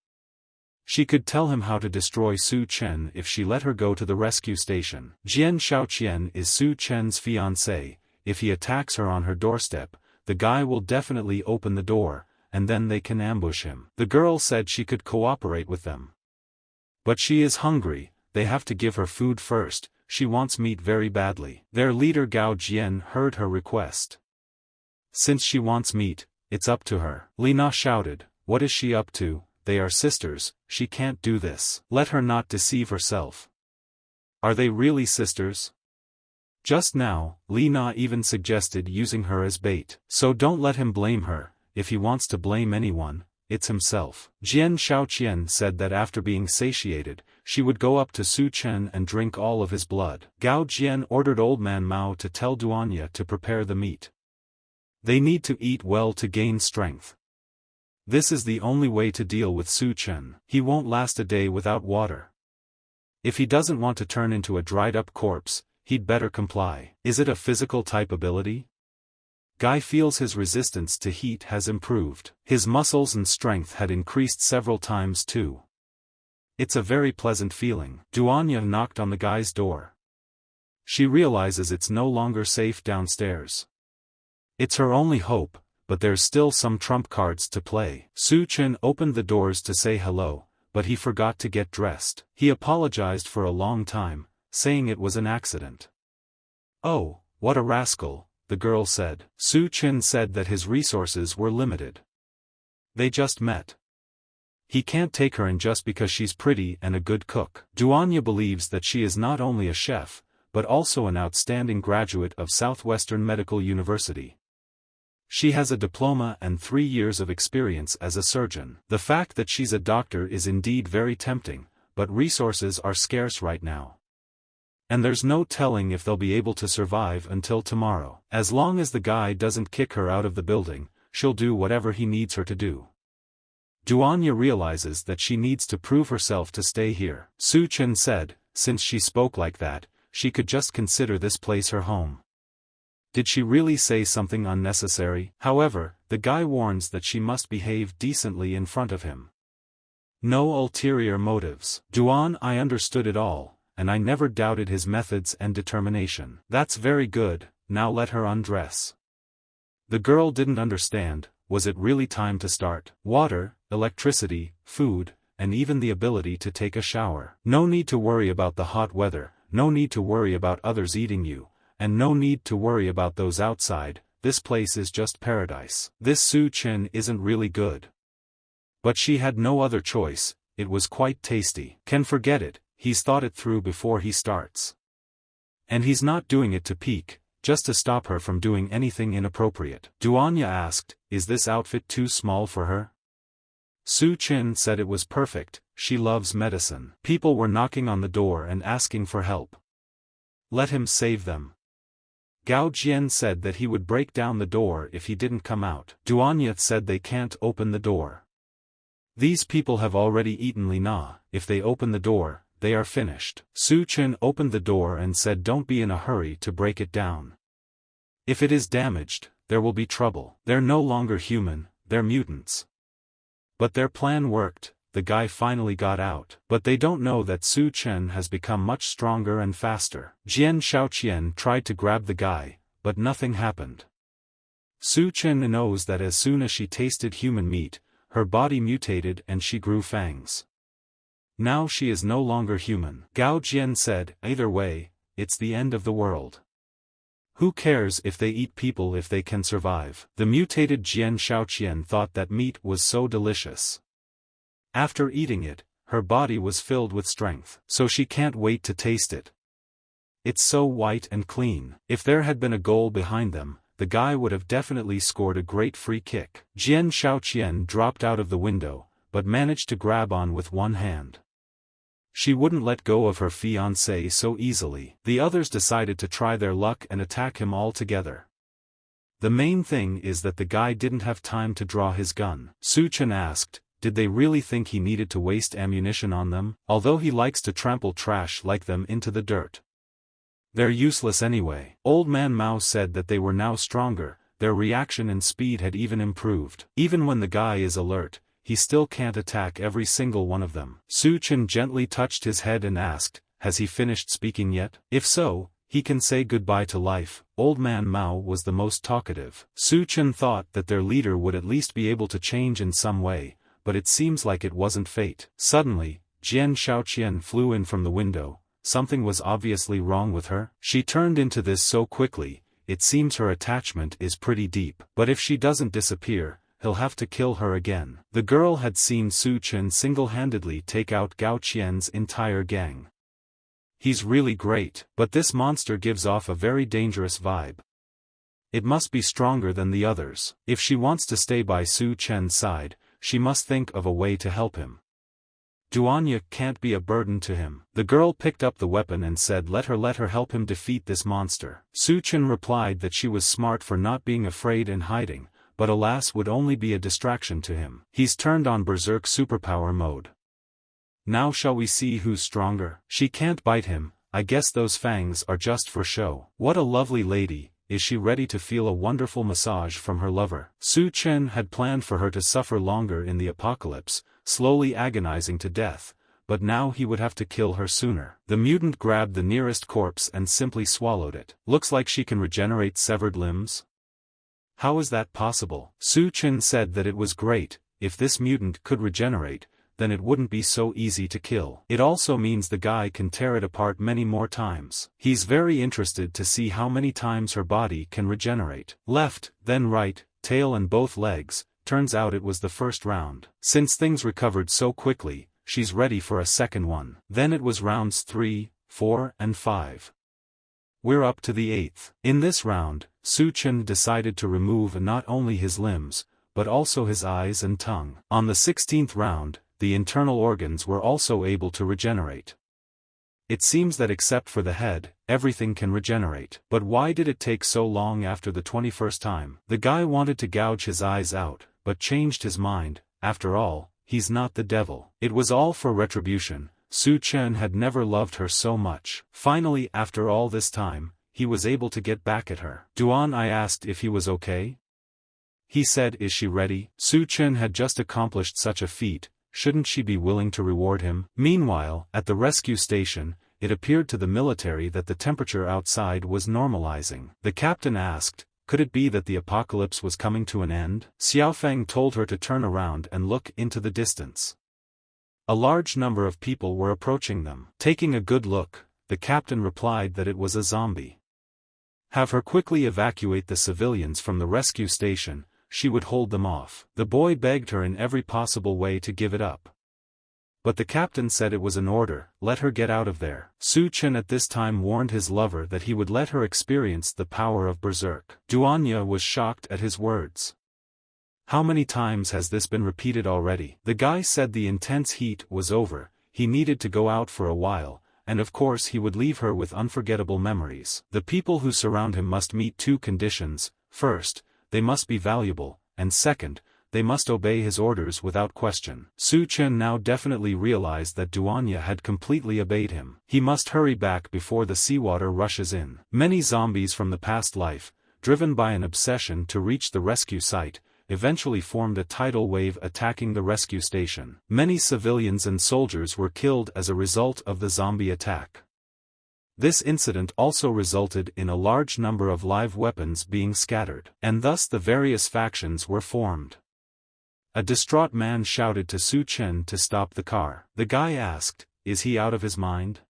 Speaker 1: She could tell him how to destroy Su Chen if she let her go to the rescue station. Jian Shaoqian is Su Chen's fiancé. If he attacks her on her doorstep, the guy will definitely open the door, and then they can ambush him. The girl said she could cooperate with them. But she is hungry, they have to give her food first, she wants meat very badly. Their leader Gao Jian heard her request. Since she wants meat, it's up to her. Li Na shouted, what is she up to? They are sisters, she can't do this. Let her not deceive herself. Are they really sisters? Just now, Li Na even suggested using her as bait. So don't let him blame her. If he wants to blame anyone, it's himself. Jian Shaoqian said that after being satiated, she would go up to Su Chen and drink all of his blood. Gao Jian ordered Old Man Mao to tell Duanya to prepare the meat. They need to eat well to gain strength. This is the only way to deal with Su Chen. He won't last a day without water. If he doesn't want to turn into a dried-up corpse, he'd better comply. Is it a physical type ability? Guy feels his resistance to heat has improved. His muscles and strength had increased several times too. It's a very pleasant feeling. Duanya knocked on the guy's door. She realizes it's no longer safe downstairs. It's her only hope, but there's still some trump cards to play. Su Chen opened the doors to say hello, but he forgot to get dressed. He apologized for a long time, saying it was an accident. Oh, what a rascal, the girl said. Su Chen said that his resources were limited. They just met. He can't take her in just because she's pretty and a good cook. Duanya believes that she is not only a chef, but also an outstanding graduate of Southwestern Medical University. She has a diploma and 3 years of experience as a surgeon. The fact that she's a doctor is indeed very tempting, but resources are scarce right now. And there's no telling if they'll be able to survive until tomorrow. As long as the guy doesn't kick her out of the building, she'll do whatever he needs her to do. Duanya realizes that she needs to prove herself to stay here. Su Chen said, since she spoke like that, she could just consider this place her home. Did she really say something unnecessary? However, the guy warns that she must behave decently in front of him. No ulterior motives. Duan, I understood it all, and I never doubted his methods and determination. That's very good, now let her undress. The girl didn't understand, was it really time to start? Water, electricity, food, and even the ability to take a shower. No need to worry about the hot weather, no need to worry about others eating you, and no need to worry about those outside. This place is just paradise. This Su Chen isn't really good. But she had no other choice, it was quite tasty. Can forget it, he's thought it through before he starts. And he's not doing it to peek, just to stop her from doing anything inappropriate. Duanya asked, is this outfit too small for her? Su Chen said it was perfect, she loves medicine. People were knocking on the door and asking for help. Let him save them. Gao Jian said that he would break down the door if he didn't come out. Duanya said they can't open the door. These people have already eaten Lina, if they open the door, they are finished. Su Chen opened the door and said don't be in a hurry to break it down. If it is damaged, there will be trouble. They're no longer human, they're mutants. But their plan worked, the guy finally got out. But they don't know that Su Chen has become much stronger and faster. Jian Shaoqian tried to grab the guy, but nothing happened. Su Chen knows that as soon as she tasted human meat, her body mutated and she grew fangs. Now she is no longer human. Gao Jian said, either way, it's the end of the world. Who cares if they eat people if they can survive? The mutated Jian Shaoqian thought that meat was so delicious. After eating it, her body was filled with strength, so she can't wait to taste it. It's so white and clean. If there had been a goal behind them, the guy would have definitely scored a great free kick. Jian Shaoqian dropped out of the window, but managed to grab on with one hand. She wouldn't let go of her fiancé so easily. The others decided to try their luck and attack him all together. The main thing is that the guy didn't have time to draw his gun. Su Chen asked, did they really think he needed to waste ammunition on them? Although he likes to trample trash like them into the dirt. They're useless anyway. Old Man Mao said that they were now stronger, their reaction and speed had even improved. Even when the guy is alert, he still can't attack every single one of them. Su Chen gently touched his head and asked, has he finished speaking yet? If so, he can say goodbye to life. Old Man Mao was the most talkative. Su Chen thought that their leader would at least be able to change in some way, but it seems like it wasn't fate. Suddenly, Jian Shaoqian flew in from the window. Something was obviously wrong with her. She turned into this so quickly, it seems her attachment is pretty deep. But if she doesn't disappear, he'll have to kill her again. The girl had seen Su Chen single-handedly take out Gao Qian's entire gang. He's really great, but this monster gives off a very dangerous vibe. It must be stronger than the others. If she wants to stay by Su Chen's side, she must think of a way to help him. Duanya can't be a burden to him. The girl picked up the weapon and said let her help him defeat this monster. Su Chen replied that she was smart for not being afraid and hiding, but alas would only be a distraction to him. He's turned on Berserk superpower mode. Now shall we see who's stronger? She can't bite him, I guess those fangs are just for show. What a lovely lady. Is she ready to feel a wonderful massage from her lover? Su Chen had planned for her to suffer longer in the apocalypse, slowly agonizing to death, but now he would have to kill her sooner. The mutant grabbed the nearest corpse and simply swallowed it. Looks like she can regenerate severed limbs. How is that possible? Su Chen said that it was great, if this mutant could regenerate, then it wouldn't be so easy to kill. It also means the guy can tear it apart many more times. He's very interested to see how many times her body can regenerate. Left, then right, tail and both legs, turns out it was the first round. Since things recovered so quickly, she's ready for a second one. Then it was rounds 3, 4 and 5. we're up to the 8th. In this round, Su Chen decided to remove not only his limbs, but also his eyes and tongue. On the 16th round, the internal organs were also able to regenerate. It seems that except for the head, everything can regenerate. But why did it take so long after the 21st time? The guy wanted to gouge his eyes out, but changed his mind. After all, he's not the devil. It was all for retribution. Su Chen had never loved her so much. Finally, after all this time, he was able to get back at her. Duan, I asked if he was okay. He said, is she ready? Su Chen had just accomplished such a feat. Shouldn't she be willing to reward him? Meanwhile, at the rescue station, it appeared to the military that the temperature outside was normalizing. The captain asked, could it be that the apocalypse was coming to an end? Xiaofeng told her to turn around and look into the distance. A large number of people were approaching them. Taking a good look, the captain replied that it was a zombie. Have her quickly evacuate the civilians from the rescue station. She would hold them off. The boy begged her in every possible way to give it up. But the captain said it was an order, let her get out of there. Su Chen at this time warned his lover that he would let her experience the power of berserk. Duanya was shocked at his words. How many times has this been repeated already? The guy said the intense heat was over, he needed to go out for a while, and of course he would leave her with unforgettable memories. The people who surround him must meet 2 conditions. First, they must be valuable, and second, they must obey his orders without question. Su Chen now definitely realized that Duanya had completely obeyed him. He must hurry back before the seawater rushes in. Many zombies from the past life, driven by an obsession to reach the rescue site, eventually formed a tidal wave attacking the rescue station. Many civilians and soldiers were killed as a result of the zombie attack. This incident also resulted in a large number of live weapons being scattered, and thus the various factions were formed. A distraught man shouted to Su Chen to stop the car. The guy asked, is he out of his mind?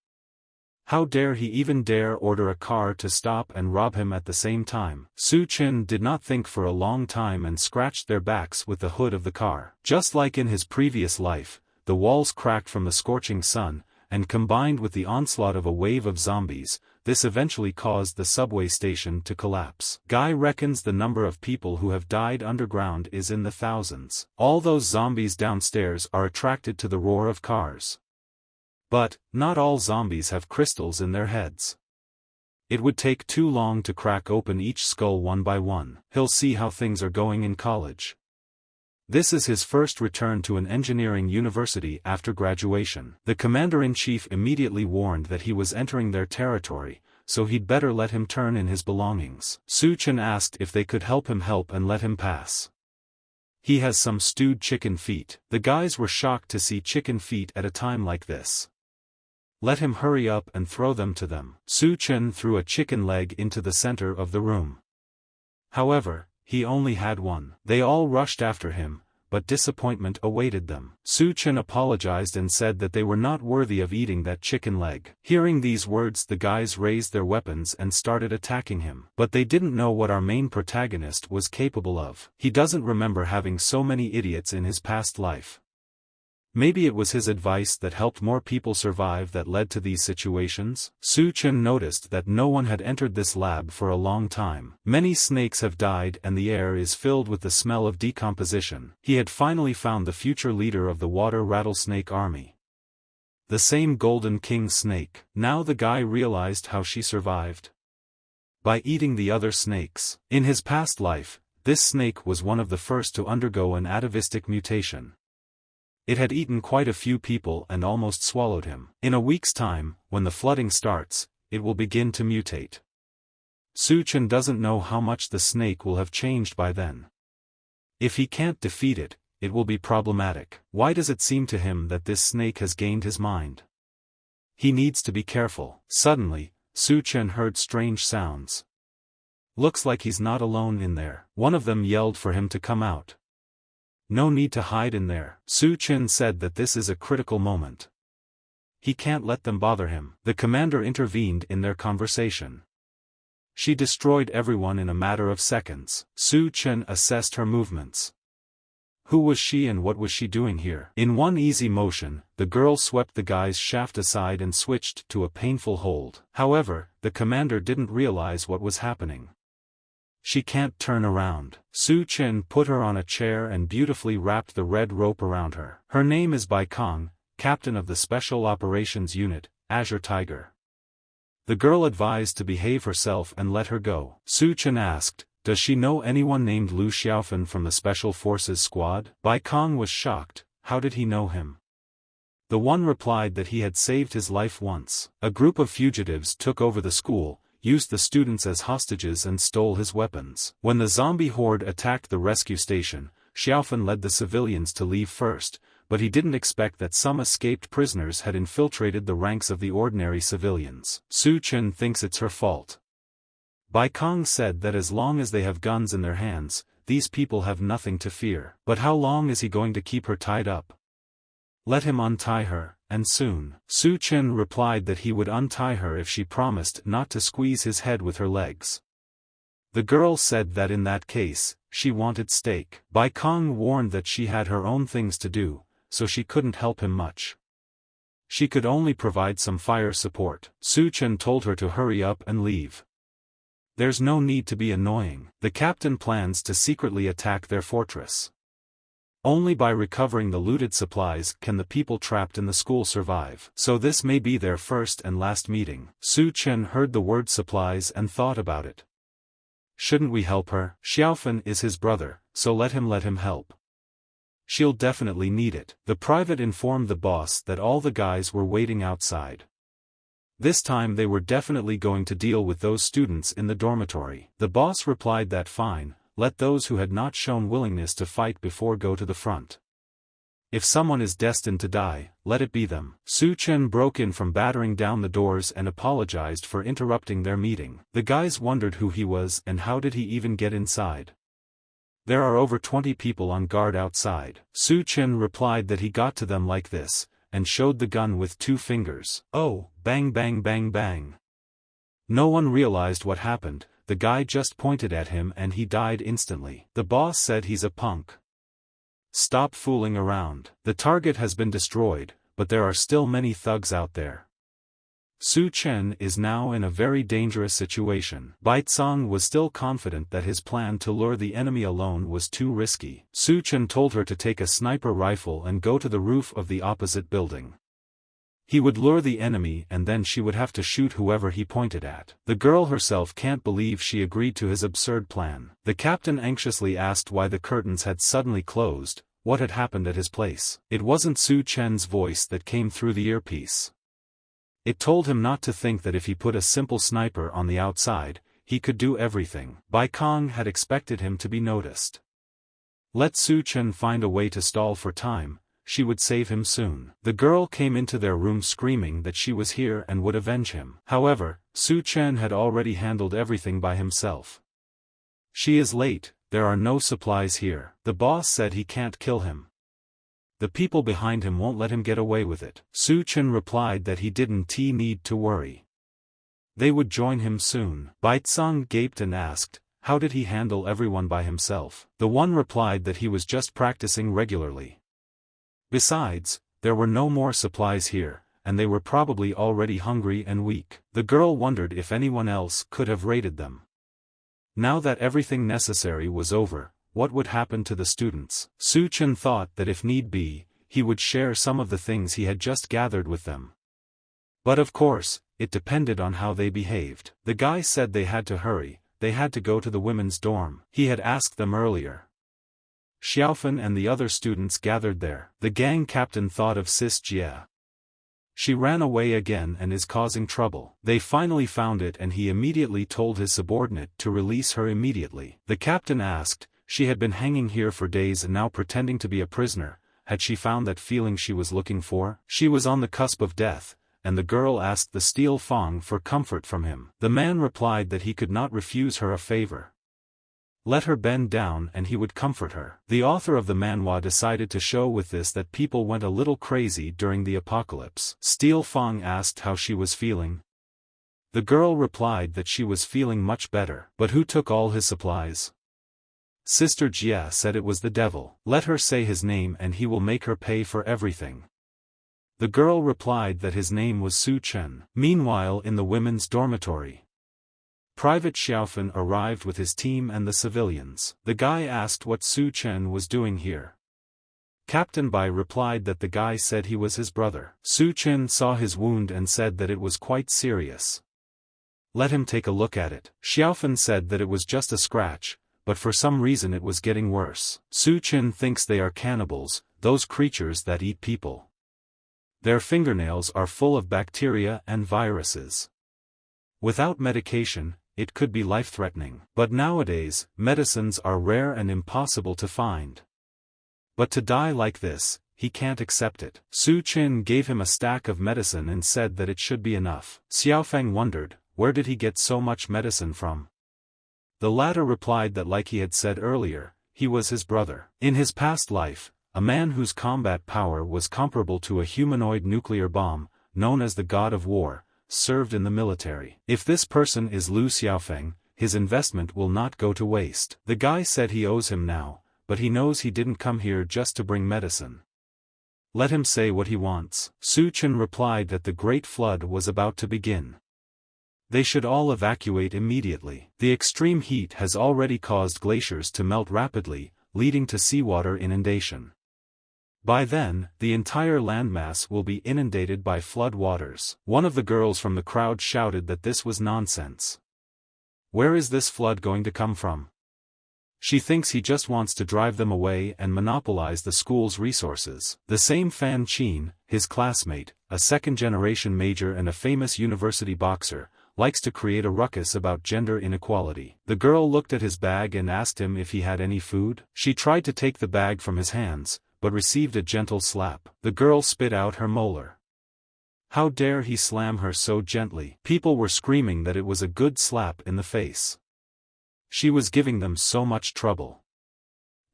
Speaker 1: How dare he even dare order a car to stop and rob him at the same time? Su Chen did not think for a long time and scratched their backs with the hood of the car. Just like in his previous life, the walls cracked from the scorching sun, and combined with the onslaught of a wave of zombies, this eventually caused the subway station to collapse. Guy reckons the number of people who have died underground is in the thousands. All those zombies downstairs are attracted to the roar of cars. But, not all zombies have crystals in their heads. It would take too long to crack open each skull one by one. He'll see how things are going in college. This is his first return to an engineering university after graduation. The commander-in-chief immediately warned that he was entering their territory, so he'd better let him turn in his belongings. Su Chen asked if they could help him and let him pass. He has some stewed chicken feet. The guys were shocked to see chicken feet at a time like this. Let him hurry up and throw them to them. Su Chen threw a chicken leg into the center of the room. However, he only had one. They all rushed after him, but disappointment awaited them. Su Chen apologized and said that they were not worthy of eating that chicken leg. Hearing these words, the guys raised their weapons and started attacking him. But they didn't know what our main protagonist was capable of. He doesn't remember having so many idiots in his past life. Maybe it was his advice that helped more people survive that led to these situations. Su Chen noticed that no one had entered this lab for a long time. Many snakes have died and the air is filled with the smell of decomposition. He had finally found the future leader of the water rattlesnake army. The same golden king snake. Now the guy realized how she survived. By eating the other snakes. In his past life, this snake was one of the first to undergo an atavistic mutation. It had eaten quite a few people and almost swallowed him. In a week's time, when the flooding starts, it will begin to mutate. Su Chen doesn't know how much the snake will have changed by then. If he can't defeat it, it will be problematic. Why does it seem to him that this snake has gained his mind? He needs to be careful. Suddenly, Su Chen heard strange sounds. Looks like he's not alone in there. One of them yelled for him to come out. No need to hide in there. Su Chen said that this is a critical moment. He can't let them bother him. The commander intervened in their conversation. She destroyed everyone in a matter of seconds. Su Chen assessed her movements. Who was she and what was she doing here? In one easy motion, the girl swept the guy's shaft aside and switched to a painful hold. However, the commander didn't realize what was happening. She can't turn around. Su Chen put her on a chair and beautifully wrapped the red rope around her. Her name is Bai Kong, captain of the Special Operations Unit, Azure Tiger. The girl advised to behave herself and let her go. Su Chen asked, "Does she know anyone named Lu Xiaofan from the Special Forces Squad?" Bai Kong was shocked. How did he know him? The one replied that he had saved his life once. A group of fugitives took over the school, used the students as hostages and stole his weapons. When the zombie horde attacked the rescue station, Xiaofan led the civilians to leave first, but he didn't expect that some escaped prisoners had infiltrated the ranks of the ordinary civilians. Su Chen thinks it's her fault. Bai Kong said that as long as they have guns in their hands, these people have nothing to fear. But how long is he going to keep her tied up? Let him untie her, and soon. Su Chen replied that he would untie her if she promised not to squeeze his head with her legs. The girl said that in that case, she wanted steak. Bai Kong warned that she had her own things to do, so she couldn't help him much. She could only provide some fire support. Su Chen told her to hurry up and leave. There's no need to be annoying. The captain plans to secretly attack their fortress. Only by recovering the looted supplies can the people trapped in the school survive. So this may be their first and last meeting. Su Chen heard the word supplies and thought about it. Shouldn't we help her? Xiaofan is his brother, so let him help. She'll definitely need it. The private informed the boss that all the guys were waiting outside. This time they were definitely going to deal with those students in the dormitory. The boss replied that fine, let those who had not shown willingness to fight before go to the front. If someone is destined to die, let it be them. Su Chen broke in from battering down the doors and apologized for interrupting their meeting. The guys wondered who he was and how did he even get inside. There are over 20 people on guard outside. Su Chen replied that he got to them like this, and showed the gun with 2 fingers. Oh, bang bang bang bang. No one realized what happened, the guy just pointed at him and he died instantly. The boss said he's a punk. Stop fooling around. The target has been destroyed, but there are still many thugs out there. Su Chen is now in a very dangerous situation. Bai Tsang was still confident that his plan to lure the enemy alone was too risky. Su Chen told her to take a sniper rifle and go to the roof of the opposite building. He would lure the enemy and then she would have to shoot whoever he pointed at. The girl herself can't believe she agreed to his absurd plan. The captain anxiously asked why the curtains had suddenly closed, what had happened at his place. It wasn't Su Chen's voice that came through the earpiece. It told him not to think that if he put a simple sniper on the outside, he could do everything. Bai Kong had expected him to be noticed. Let Su Chen find a way to stall for time, she would save him soon. The girl came into their room screaming that she was here and would avenge him. However, Su Chen had already handled everything by himself. She is late, there are no supplies here. The boss said he can't kill him. The people behind him won't let him get away with it. Su Chen replied that he didn't need to worry. They would join him soon. Bai Tsang gaped and asked, how did he handle everyone by himself? The one replied that he was just practicing regularly. Besides, there were no more supplies here, and they were probably already hungry and weak. The girl wondered if anyone else could have raided them. Now that everything necessary was over, what would happen to the students? Su Chen thought that if need be, he would share some of the things he had just gathered with them. But of course, it depended on how they behaved. The guy said they had to hurry, they had to go to the women's dorm. He had asked them earlier. Xiaofan and the other students gathered there. The gang captain thought of Sis Jia. She ran away again and is causing trouble. They finally found it and he immediately told his subordinate to release her immediately. The captain asked, she had been hanging here for days and now pretending to be a prisoner, had she found that feeling she was looking for? She was on the cusp of death, and the girl asked the Steel Fang for comfort from him. The man replied that he could not refuse her a favor. Let her bend down and he would comfort her. The author of the manhwa decided to show with this that people went a little crazy during the apocalypse. Steel Fang asked how she was feeling. The girl replied that she was feeling much better. But who took all his supplies? Sister Jia said it was the devil. Let her say his name and he will make her pay for everything. The girl replied that his name was Su Chen. Meanwhile in the women's dormitory, Private Xiaofan arrived with his team and the civilians. The guy asked what Su Chen was doing here. Captain Bai replied that the guy said he was his brother. Su Chen saw his wound and said that it was quite serious. Let him take a look at it. Xiaofan said that it was just a scratch, but for some reason it was getting worse. Su Chen thinks they are cannibals, those creatures that eat people. Their fingernails are full of bacteria and viruses. Without medication, it could be life-threatening. But nowadays, medicines are rare and impossible to find. But to die like this, he can't accept it. Su Chen gave him a stack of medicine and said that it should be enough. Xiaofang wondered, where did he get so much medicine from? The latter replied that like he had said earlier, he was his brother. In his past life, a man whose combat power was comparable to a humanoid nuclear bomb, known as the God of War, served in the military. If this person is Lu Xiaofeng, his investment will not go to waste. The guy said he owes him now, but he knows he didn't come here just to bring medicine. Let him say what he wants. Su Chen replied that the Great Flood was about to begin. They should all evacuate immediately. The extreme heat has already caused glaciers to melt rapidly, leading to seawater inundation. By then, the entire landmass will be inundated by flood waters. One of the girls from the crowd shouted that this was nonsense. Where is this flood going to come from? She thinks he just wants to drive them away and monopolize the school's resources. The same Fan Qin, his classmate, a second-generation major and a famous university boxer, likes to create a ruckus about gender inequality. The girl looked at his bag and asked him if he had any food. She tried to take the bag from his hands, but received a gentle slap. The girl spit out her molar. How dare he slam her so gently? People were screaming that it was a good slap in the face. She was giving them so much trouble.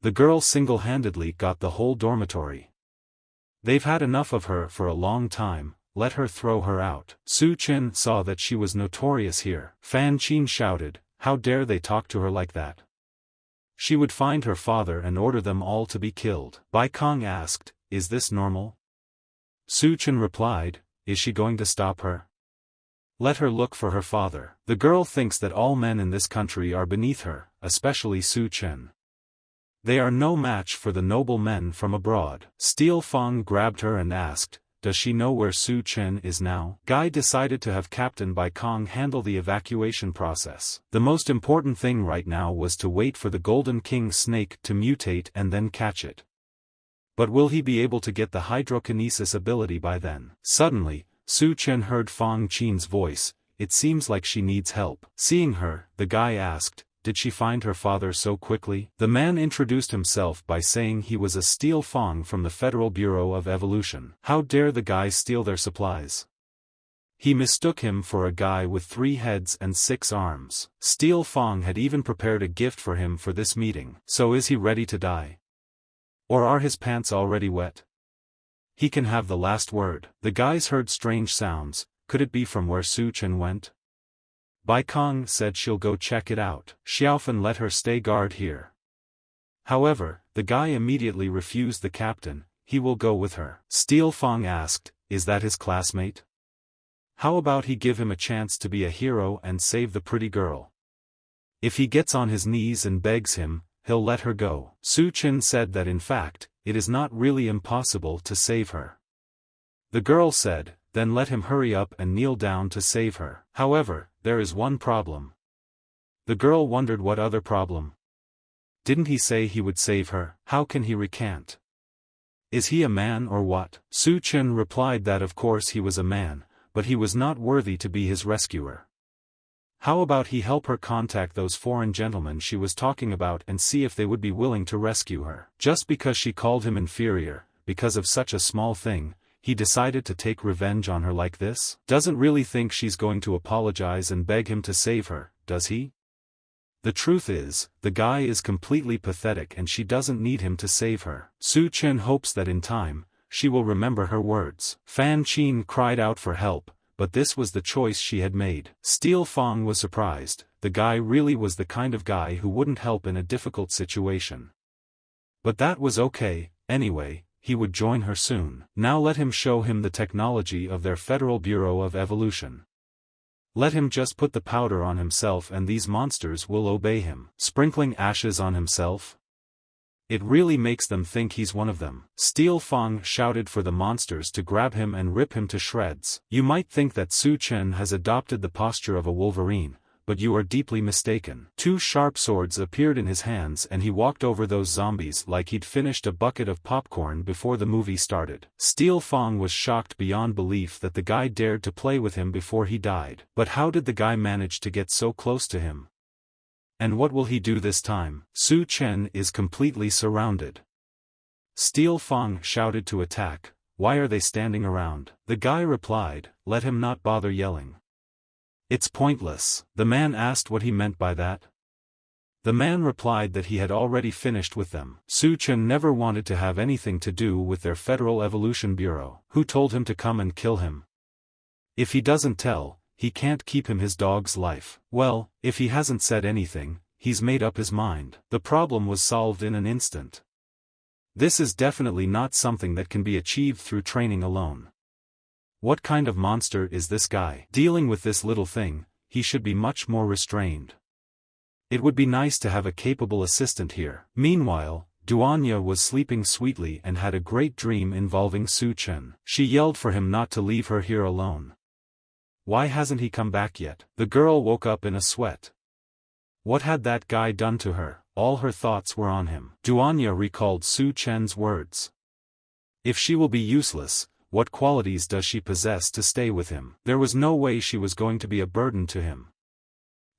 Speaker 1: The girl single-handedly got the whole dormitory. They've had enough of her for a long time, let her throw her out. Su Chen saw that she was notorious here. Fan Qin shouted, how dare they talk to her like that? She would find her father and order them all to be killed. Bai Kong asked, is this normal? Su Chen replied, is she going to stop her? Let her look for her father. The girl thinks that all men in this country are beneath her, especially Su Chen. They are no match for the noble men from abroad. Steel Fong grabbed her and asked, does she know where Su Chen is now? Guy decided to have Captain Bai Kong handle the evacuation process. The most important thing right now was to wait for the Golden King snake to mutate and then catch it. But will he be able to get the hydrokinesis ability by then? Suddenly, Su Chen heard Fong Qin's voice. It seems like she needs help. Seeing her, the guy asked, did she find her father so quickly? The man introduced himself by saying he was a Steel Fong from the Federal Bureau of Evolution. How dare the guy steal their supplies? He mistook him for a guy with 3 heads and 6 arms. Steel Fong had even prepared a gift for him for this meeting. So is he ready to die? Or are his pants already wet? He can have the last word. The guys heard strange sounds. Could it be from where Su Chen went? Bai Kong said she'll go check it out. Xiaofan let her stay guard here. However, the guy immediately refused the captain, he will go with her. Steel Fong asked, is that his classmate? How about he give him a chance to be a hero and save the pretty girl? If he gets on his knees and begs him, he'll let her go. Su Chen said that in fact, it is not really impossible to save her. The girl said, then let him hurry up and kneel down to save her. However, there is one problem. The girl wondered what other problem. Didn't he say he would save her? How can he recant? Is he a man or what? Su Chen replied that of course he was a man, but he was not worthy to be his rescuer. How about he help her contact those foreign gentlemen she was talking about and see if they would be willing to rescue her? Just because she called him inferior, because of such a small thing, he decided to take revenge on her like this? Doesn't really think she's going to apologize and beg him to save her, does he? The truth is, the guy is completely pathetic and she doesn't need him to save her. Su Chen hopes that in time, she will remember her words. Fan Qin cried out for help, but this was the choice she had made. Steel Fong was surprised. The guy really was the kind of guy who wouldn't help in a difficult situation. But that was okay, anyway, he would join her soon. Now let him show him the technology of their Federal Bureau of Evolution. Let him just put the powder on himself and these monsters will obey him. Sprinkling ashes on himself? It really makes them think he's one of them. Steel Fong shouted for the monsters to grab him and rip him to shreds. You might think that Su Chen has adopted the posture of a wolverine, but you are deeply mistaken. Two sharp swords appeared in his hands and he walked over those zombies like he'd finished a bucket of popcorn before the movie started. Steel Fong was shocked beyond belief that the guy dared to play with him before he died. But how did the guy manage to get so close to him? And what will he do this time? Su Chen is completely surrounded. Steel Fong shouted to attack. Why are they standing around? The guy replied, let him not bother yelling. It's pointless. The man asked what he meant by that. The man replied that he had already finished with them. Su Chen never wanted to have anything to do with their Federal Evolution Bureau. Who told him to come and kill him? If he doesn't tell, he can't keep him his dog's life. Well, if he hasn't said anything, he's made up his mind. The problem was solved in an instant. This is definitely not something that can be achieved through training alone. What kind of monster is this guy? Dealing with this little thing, he should be much more restrained. It would be nice to have a capable assistant here. Meanwhile, Duanya was sleeping sweetly and had a great dream involving Su Chen. She yelled for him not to leave her here alone. Why hasn't he come back yet? The girl woke up in a sweat. What had that guy done to her? All her thoughts were on him. Duanya recalled Su Chen's words. If she will be useless, what qualities does she possess to stay with him? There was no way she was going to be a burden to him.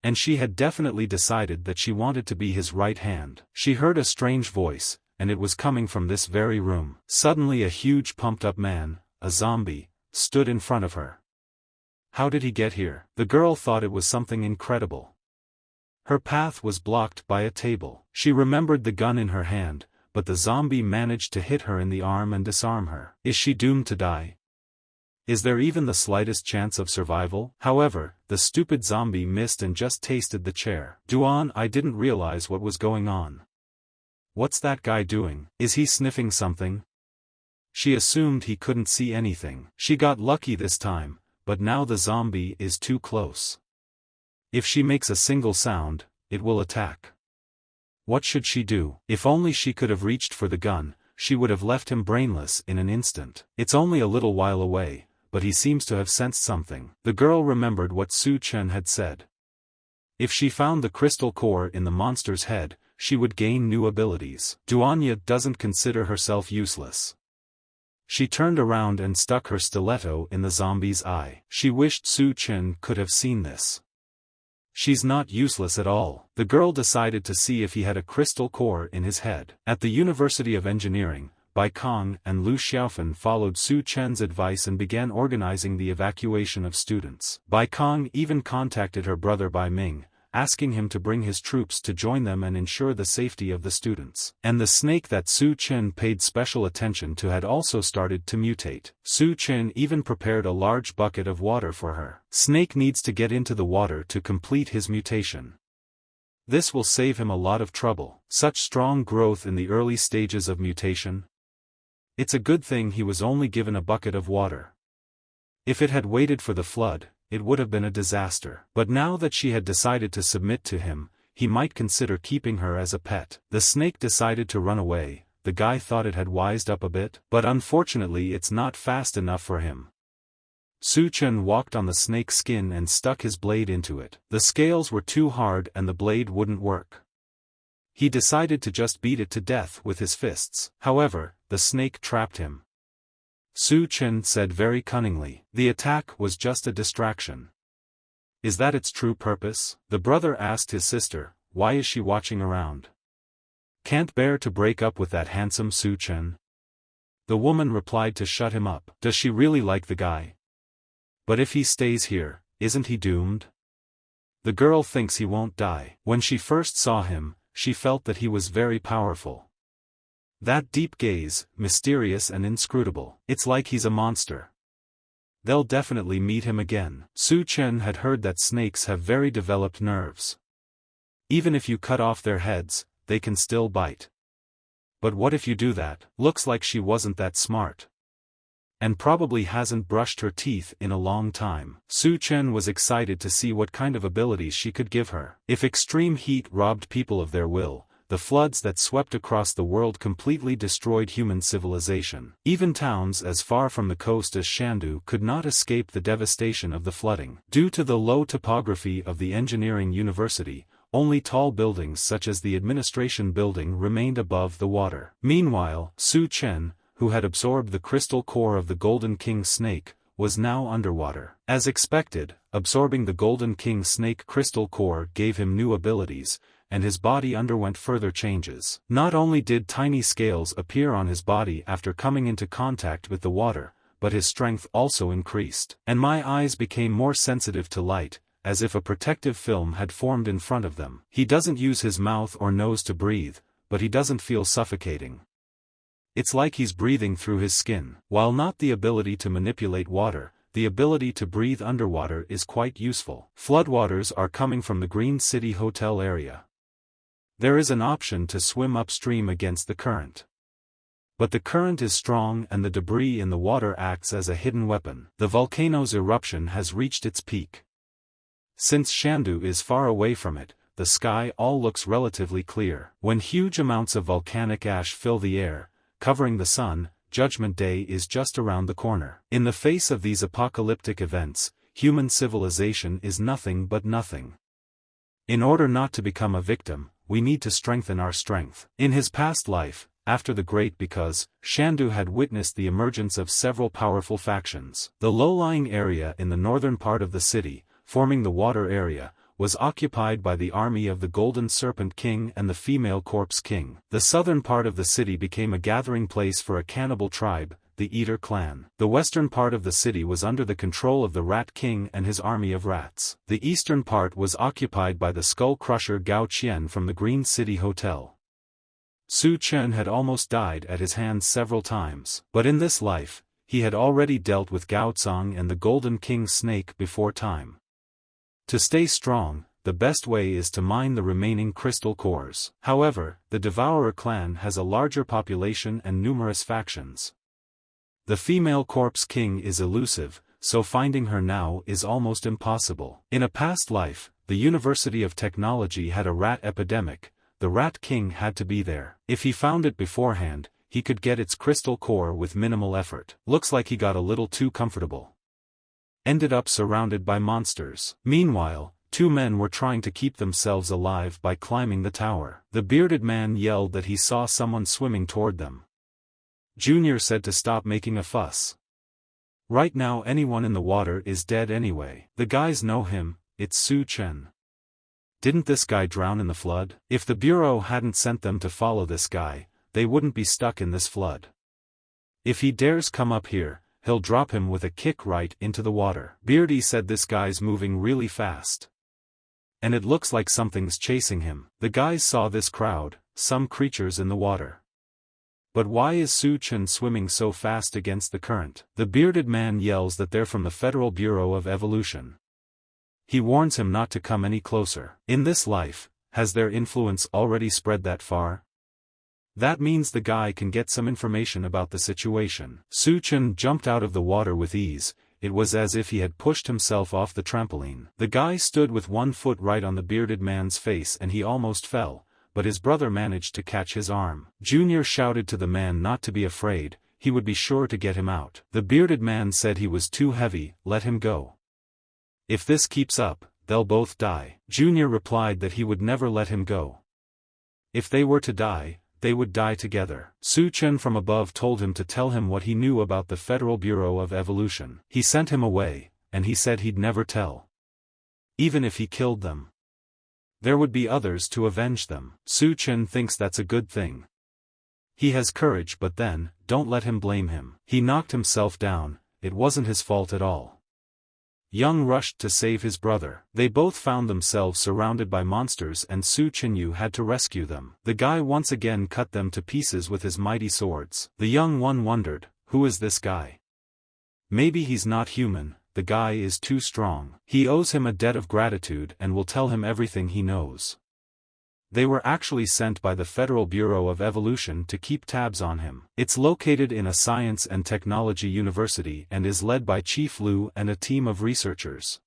Speaker 1: And she had definitely decided that she wanted to be his right hand. She heard a strange voice, and it was coming from this very room. Suddenly a huge pumped-up man, a zombie, stood in front of her. How did he get here? The girl thought it was something incredible. Her path was blocked by a table. She remembered the gun in her hand, but the zombie managed to hit her in the arm and disarm her. Is she doomed to die? Is there even the slightest chance of survival? However, the stupid zombie missed and just tasted the chair. I didn't realize what was going on. What's that guy doing? Is he sniffing something? She assumed he couldn't see anything. She got lucky this time, but now the zombie is too close. If she makes a single sound, it will attack. What should she do? If only she could have reached for the gun, she would have left him brainless in an instant. It's only a little while away, but he seems to have sensed something. The girl remembered what Su Chen had said. If she found the crystal core in the monster's head, she would gain new abilities. Duanya doesn't consider herself useless. She turned around and stuck her stiletto in the zombie's eye. She wished Su Chen could have seen this. She's not useless at all. The girl decided to see if he had a crystal core in his head. At the University of Engineering, Bai Kong and Lu Xiaofan followed Su Chen's advice and began organizing the evacuation of students. Bai Kong even contacted her brother Bai Ming, asking him to bring his troops to join them and ensure the safety of the students. And the snake that Su Chen paid special attention to had also started to mutate. Su Chen even prepared a large bucket of water for her. Snake needs to get into the water to complete his mutation. This will save him a lot of trouble. Such strong growth in the early stages of mutation. It's a good thing he was only given a bucket of water. If it had waited for the flood, it would have been a disaster. But now that she had decided to submit to him, he might consider keeping her as a pet. The snake decided to run away. The guy thought it had wised up a bit, but unfortunately it's not fast enough for him. Su Chen walked on the snake's skin and stuck his blade into it. The scales were too hard and the blade wouldn't work. He decided to just beat it to death with his fists. However, the snake trapped him. Su Chen said very cunningly, the attack was just a distraction. Is that its true purpose? The brother asked his sister, why is she watching around? Can't bear to break up with that handsome Su Chen? The woman replied to shut him up. Does she really like the guy? But if he stays here, isn't he doomed? The girl thinks he won't die. When she first saw him, she felt that he was very powerful. That deep gaze, mysterious and inscrutable. It's like he's a monster. they'll definitely meet him again. Su Chen had heard that snakes have very developed nerves. Even if you cut off their heads, they can still bite. But what if you do that? Looks like she wasn't that smart. And probably hasn't brushed her teeth in a long time. Su Chen was excited to see what kind of abilities she could give her. If extreme heat robbed people of their will, the floods that swept across the world completely destroyed human civilization. Even towns as far from the coast as Shandu could not escape the devastation of the flooding. Due to the low topography of the engineering university, only tall buildings such as the administration building remained above the water. Meanwhile, Su Chen, who had absorbed the crystal core of the Golden King snake, was now underwater. As expected, absorbing the Golden King snake crystal core gave him new abilities, and his body underwent further changes. Not only did tiny scales appear on his body after coming into contact with the water, but his strength also increased. And my eyes became more sensitive to light, as if a protective film had formed in front of them. He doesn't use his mouth or nose to breathe, but he doesn't feel suffocating. It's like he's breathing through his skin. While not the ability to manipulate water, the ability to breathe underwater is quite useful. Floodwaters are coming from the Green City Hotel area. There is an option to swim upstream against the current. But the current is strong and the debris in the water acts as a hidden weapon. The volcano's eruption has reached its peak. Since Shandu is far away from it, the sky all looks relatively clear. When huge amounts of volcanic ash fill the air, covering the sun, Judgment Day is just around the corner. In the face of these apocalyptic events, human civilization is nothing but nothing. In order not to become a victim, we need to strengthen our strength. In his past life, after the Great because, Shandu had witnessed the emergence of several powerful factions. The low-lying area in the northern part of the city, forming the water area, was occupied by the army of the Golden Serpent King and the Female Corpse King. The southern part of the city became a gathering place for a cannibal tribe, the Eater clan. The western part of the city was under the control of the Rat King and his army of rats. The eastern part was occupied by the Skull Crusher Gao Qian from the Green City Hotel. Su Chen had almost died at his hands several times. But in this life, he had already dealt with Gao Zong and the Golden King Snake before time. To stay strong, the best way is to mine the remaining crystal cores. However, the Devourer clan has a larger population and numerous factions. The Female Corpse King is elusive, so finding her now is almost impossible. In a past life, the University of Technology had a rat epidemic. The Rat King had to be there. If he found it beforehand, he could get its crystal core with minimal effort. Looks like he got a little too comfortable. Ended up surrounded by monsters. Meanwhile, two men were trying to keep themselves alive by climbing the tower. The bearded man yelled that he saw someone swimming toward them. Junior said to stop making a fuss. Right now anyone in the water is dead anyway. The guys know him, it's Su Chen. Didn't this guy drown in the flood? If the bureau hadn't sent them to follow this guy, they wouldn't be stuck in this flood. If he dares come up here, he'll drop him with a kick right into the water. Beardy said this guy's moving really fast. And it looks like something's chasing him. The guys saw this crowd, some creatures in the water. But why is Su Chen swimming so fast against the current? The bearded man yells that they're from the Federal Bureau of Evolution. He warns him not to come any closer. In this life, has their influence already spread that far? That means the guy can get some information about the situation. Su Chen jumped out of the water with ease. It was as if he had pushed himself off the trampoline. The guy stood with one foot right on the bearded man's face and he almost fell, but his brother managed to catch his arm. Junior shouted to the man not to be afraid, he would be sure to get him out. The bearded man said he was too heavy, let him go. If this keeps up, they'll both die. Junior replied that he would never let him go. If they were to die, they would die together. Su Chen from above told him to tell him what he knew about the Federal Bureau of Evolution. He sent him away, and he said he'd never tell. Even if he killed them, there would be others to avenge them. Su Chen thinks that's a good thing. He has courage, but then, don't let him blame him. He knocked himself down, it wasn't his fault at all. Young rushed to save his brother. They both found themselves surrounded by monsters and Su Chenyu had to rescue them. The guy once again cut them to pieces with his mighty swords. The young one wondered, who is this guy? Maybe he's not human, the guy is too strong. He owes him a debt of gratitude and will tell him everything he knows. They were actually sent by the Federal Bureau of Evolution to keep tabs on him. It's located in a science and technology university and is led by Chief Lu and a team of researchers.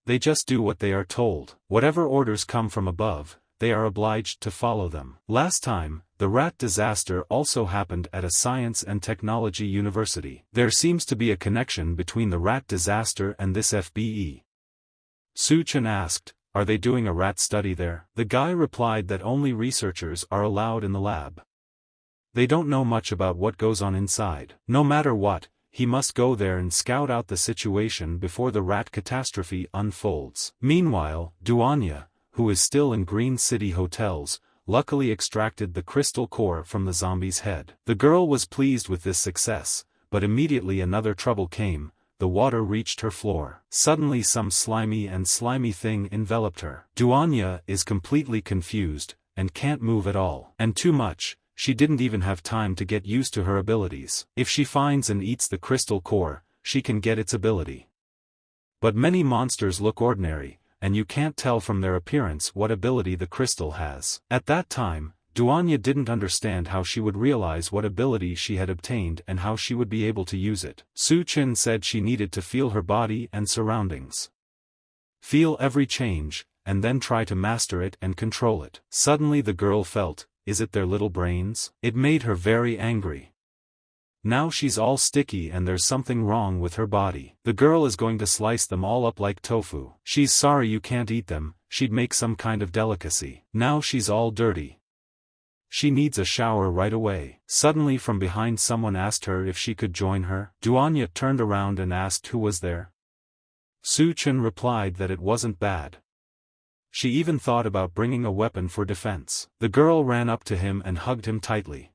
Speaker 1: They just do what they are told. Whatever orders come from above, they are obliged to follow them. Last time, the rat disaster also happened at a science and technology university. There seems to be a connection between the rat disaster and this FBE. Su Chen asked, "Are they doing a rat study there?" The guy replied that only researchers are allowed in the lab. They don't know much about what goes on inside. No matter what, he must go there and scout out the situation before the rat catastrophe unfolds. Meanwhile, Duanya, who is still in Green City hotels, luckily extracted the crystal core from the zombie's head. The girl was pleased with this success, but immediately another trouble came. The water reached her floor. Suddenly some slimy thing enveloped her. Duanya is completely confused, and can't move at all. And too much, she didn't even have time to get used to her abilities. If she finds and eats the crystal core, she can get its ability. But many monsters look ordinary, and you can't tell from their appearance what ability the crystal has. At that time, Duanya didn't understand how she would realize what ability she had obtained and how she would be able to use it. Su Chen said she needed to feel her body and surroundings. Feel every change, and then try to master it and control it. Suddenly the girl felt, is it their little brains? It made her very angry. Now she's all sticky and there's something wrong with her body. The girl is going to slice them all up like tofu. She's sorry you can't eat them, she'd make some kind of delicacy. Now she's all dirty. She needs a shower right away. Suddenly from behind someone asked her if she could join her. Duanya turned around and asked who was there. Su Chen replied that it wasn't bad. She even thought about bringing a weapon for defense. The girl ran up to him and hugged him tightly.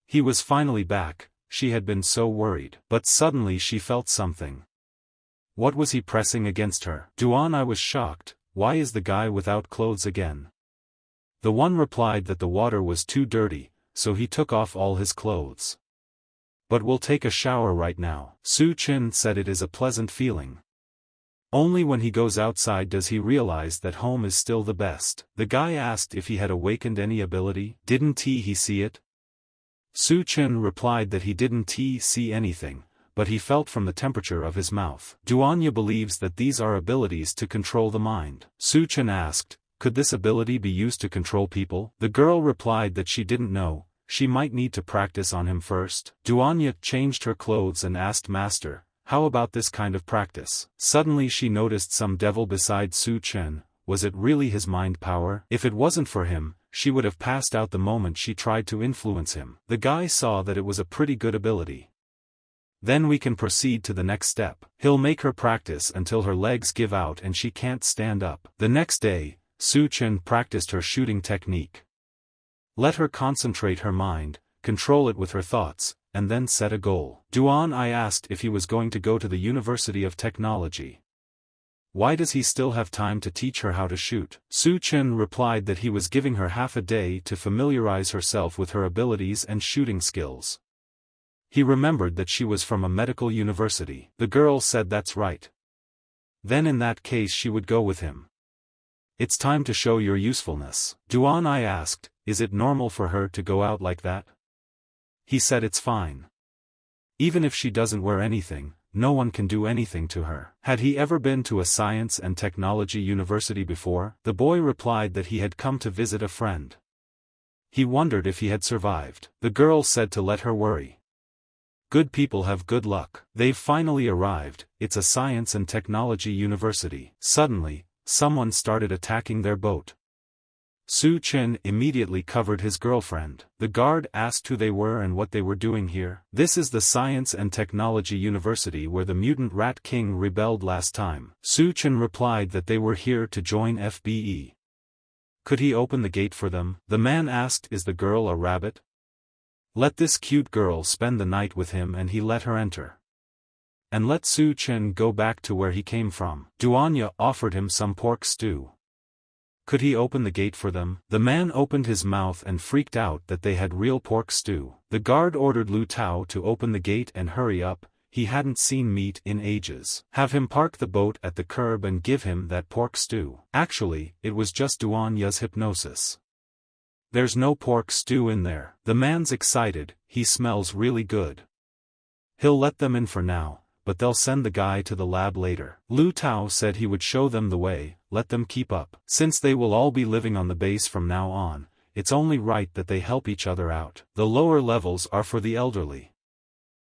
Speaker 1: He was finally back, she had been so worried. But suddenly she felt something. What was he pressing against her? I was shocked, why is the guy without clothes again? The one replied that the water was too dirty, so he took off all his clothes. But we'll take a shower right now. Su Chen said it is a pleasant feeling. Only when he goes outside does he realize that home is still the best. The guy asked if he had awakened any ability. Didn't he see it? Su Chen replied that he didn't see anything, but he felt from the temperature of his mouth. Duanya believes that these are abilities to control the mind. Su Chen asked, could this ability be used to control people? The girl replied that she didn't know, she might need to practice on him first. Duanya changed her clothes and asked Master, how about this kind of practice? Suddenly she noticed some devil beside Su Chen. Was it really his mind power? If it wasn't for him, she would have passed out the moment she tried to influence him. The guy saw that it was a pretty good ability. Then we can proceed to the next step. He'll make her practice until her legs give out and she can't stand up. The next day, Su Chen practiced her shooting technique. Let her concentrate her mind, control it with her thoughts, and then set a goal. I asked if he was going to go to the University of Technology. Why does he still have time to teach her how to shoot? Su Chen replied that he was giving her half a day to familiarize herself with her abilities and shooting skills. He remembered that she was from a medical university. The girl said that's right. Then in that case she would go with him. It's time to show your usefulness. I asked, is it normal for her to go out like that? He said it's fine. Even if she doesn't wear anything, no one can do anything to her. Had he ever been to a science and technology university before? The boy replied that he had come to visit a friend. He wondered if he had survived. The girl said to let her worry. Good people have good luck. They've finally arrived. It's a science and technology university. Suddenly, someone started attacking their boat. Su Chen immediately covered his girlfriend. The guard asked who they were and what they were doing here. This is the Science and Technology University where the mutant Rat King rebelled last time. Su Chen replied that they were here to join FBE. Could he open the gate for them? The man asked, is the girl a rabbit? Let this cute girl spend the night with him, and he let her enter. And let Su Chen go back to where he came from. Duanya offered him some pork stew. Could he open the gate for them? The man opened his mouth and freaked out that they had real pork stew. The guard ordered Lu Tao to open the gate and hurry up, he hadn't seen meat in ages. Have him park the boat at the curb and give him that pork stew. Actually, it was just Duanya's hypnosis. There's no pork stew in there. The man's excited, he smells really good. He'll let them in for now, but they'll send the guy to the lab later. Lu Tao said he would show them the way, let them keep up. Since they will all be living on the base from now on, it's only right that they help each other out. The lower levels are for the elderly,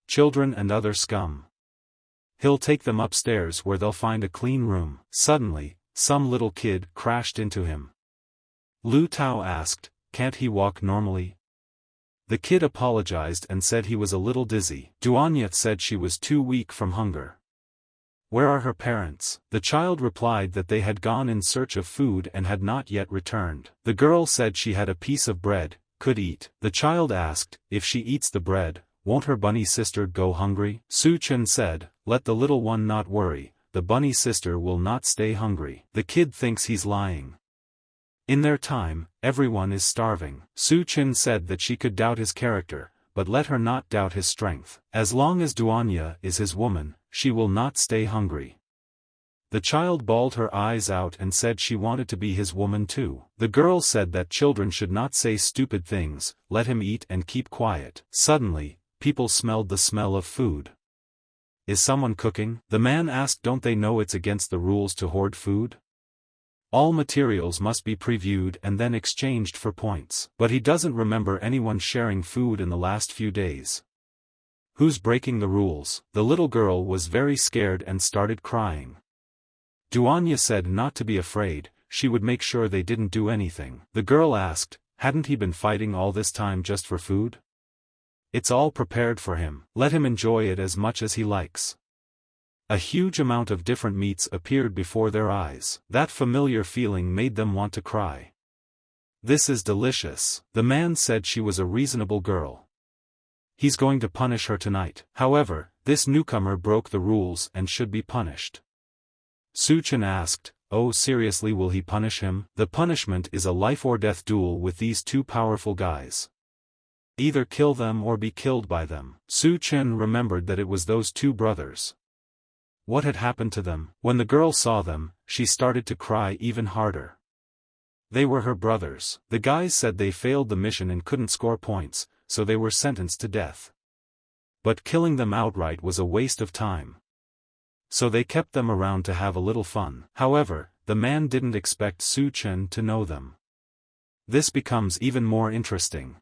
Speaker 1: children and other scum. He'll take them upstairs where they'll find a clean room. Suddenly, some little kid crashed into him. Lu Tao asked, "Can't he walk normally?" The kid apologized and said he was a little dizzy. Duanya said she was too weak from hunger. "Where are her parents?" The child replied that they had gone in search of food and had not yet returned. The girl said she had a piece of bread, could eat. The child asked, if she eats the bread, won't her bunny sister go hungry? Su Chen said, let the little one not worry, the bunny sister will not stay hungry. The kid thinks he's lying. In their time, everyone is starving. Su Chen said that she could doubt his character, but let her not doubt his strength. As long as Duanya is his woman, she will not stay hungry. The child bawled her eyes out and said she wanted to be his woman too. The girl said that children should not say stupid things, let him eat and keep quiet. Suddenly, people smelled the smell of food. Is someone cooking? The man asked, don't they know it's against the rules to hoard food? All materials must be previewed and then exchanged for points. But he doesn't remember anyone sharing food in the last few days. Who's breaking the rules? The little girl was very scared and started crying. Duanya said not to be afraid, she would make sure they didn't do anything. The girl asked, hadn't he been fighting all this time just for food? It's all prepared for him. Let him enjoy it as much as he likes. A huge amount of different meats appeared before their eyes. That familiar feeling made them want to cry. This is delicious. The man said she was a reasonable girl. He's going to punish her tonight. However, this newcomer broke the rules and should be punished. Su Chen asked, oh seriously, will he punish him? The punishment is a life-or-death duel with these two powerful guys. Either kill them or be killed by them. Su Chen remembered that it was those two brothers. What had happened to them? When the girl saw them, she started to cry even harder. They were her brothers. The guys said they failed the mission and couldn't score points, so they were sentenced to death. But killing them outright was a waste of time. So they kept them around to have a little fun. However, the man didn't expect Su Chen to know them. This becomes even more interesting.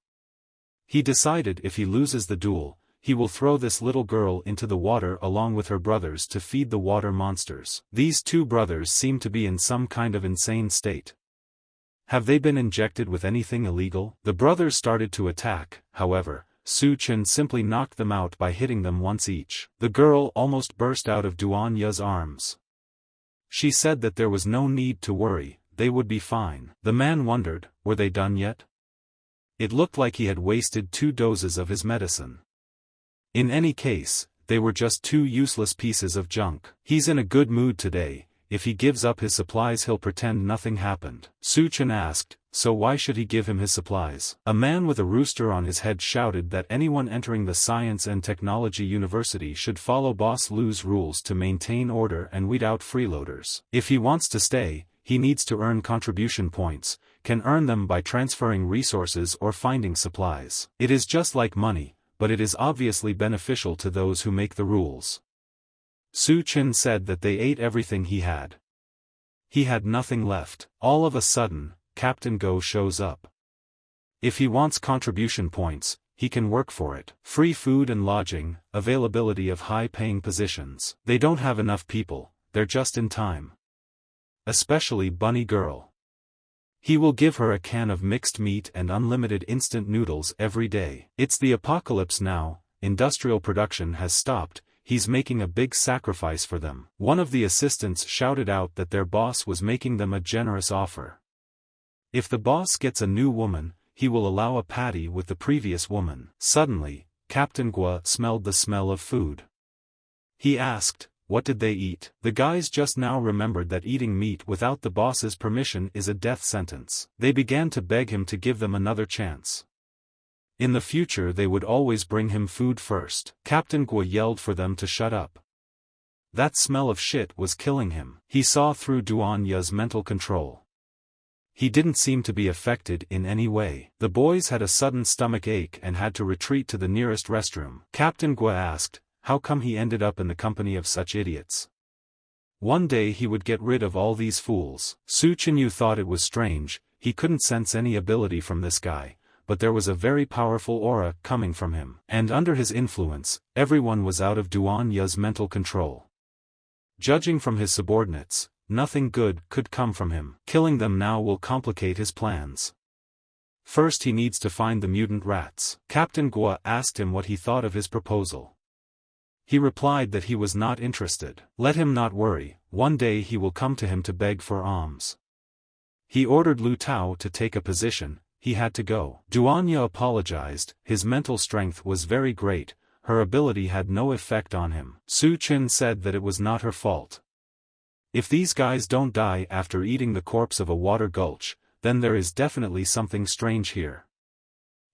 Speaker 1: He decided if he loses the duel, he will throw this little girl into the water along with her brothers to feed the water monsters. These two brothers seem to be in some kind of insane state. Have they been injected with anything illegal? The brothers started to attack, however, Su Chen simply knocked them out by hitting them once each. The girl almost burst out of Duanya's arms. She said that there was no need to worry, they would be fine. The man wondered, were they done yet? It looked like he had wasted 2 doses of his medicine. In any case, they were just 2 useless pieces of junk. He's in a good mood today, if he gives up his supplies he'll pretend nothing happened. Su Chen asked, so why should he give him his supplies? A man with a rooster on his head shouted that anyone entering the Science and Technology University should follow Boss Lu's rules to maintain order and weed out freeloaders. If he wants to stay, he needs to earn contribution points, can earn them by transferring resources or finding supplies. It is just like money, but it is obviously beneficial to those who make the rules. Su Chen said that they ate everything he had. He had nothing left. All of a sudden, Captain Go shows up. If he wants contribution points, he can work for it. Free food and lodging, availability of high-paying positions. They don't have enough people, they're just in time. Especially Bunny Girl. He will give her a can of mixed meat and unlimited instant noodles every day. It's the apocalypse now, industrial production has stopped, he's making a big sacrifice for them. One of the assistants shouted out that their boss was making them a generous offer. If the boss gets a new woman, he will allow a patty with the previous woman. Suddenly, Captain Gua smelled the smell of food. He asked, what did they eat? The guys just now remembered that eating meat without the boss's permission is a death sentence. They began to beg him to give them another chance. In the future they would always bring him food first. Captain Gua yelled for them to shut up. That smell of shit was killing him. He saw through Duanya's mental control. He didn't seem to be affected in any way. The boys had a sudden stomach ache and had to retreat to the nearest restroom. Captain Gua asked, how come he ended up in the company of such idiots? One day he would get rid of all these fools. Su Chenyu thought it was strange, he couldn't sense any ability from this guy, but there was a very powerful aura coming from him. And under his influence, everyone was out of Duanya's mental control. Judging from his subordinates, nothing good could come from him. Killing them now will complicate his plans. First he needs to find the mutant rats. Captain Gua asked him what he thought of his proposal. He replied that he was not interested. Let him not worry, one day he will come to him to beg for alms. He ordered Lu Tao to take a position, he had to go. Duanya apologized, his mental strength was very great, her ability had no effect on him. Su Chen said that it was not her fault. If these guys don't die after eating the corpse of a water gulch, then there is definitely something strange here.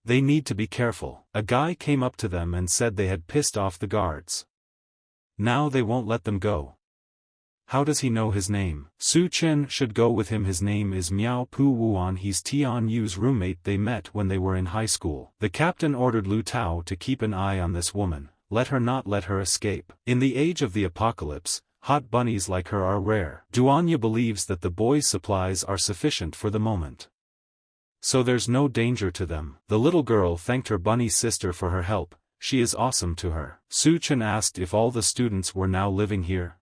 Speaker 1: They need to be careful. A guy came up to them and said they had pissed off the guards. Now they won't let them go. How does he know his name? Su Chen should go with him. His name is Miao Pu Wuan. He's Tian Yu's roommate. They met when they were in high school. The captain ordered Lu Tao to keep an eye on this woman, let her escape. In the age of the apocalypse, hot bunnies like her are rare. Duanya believes that the boys' supplies are sufficient for the moment. So there's no danger to them. The little girl thanked her bunny sister for her help, she is awesome to her. Su Chen asked if all the students were now living here.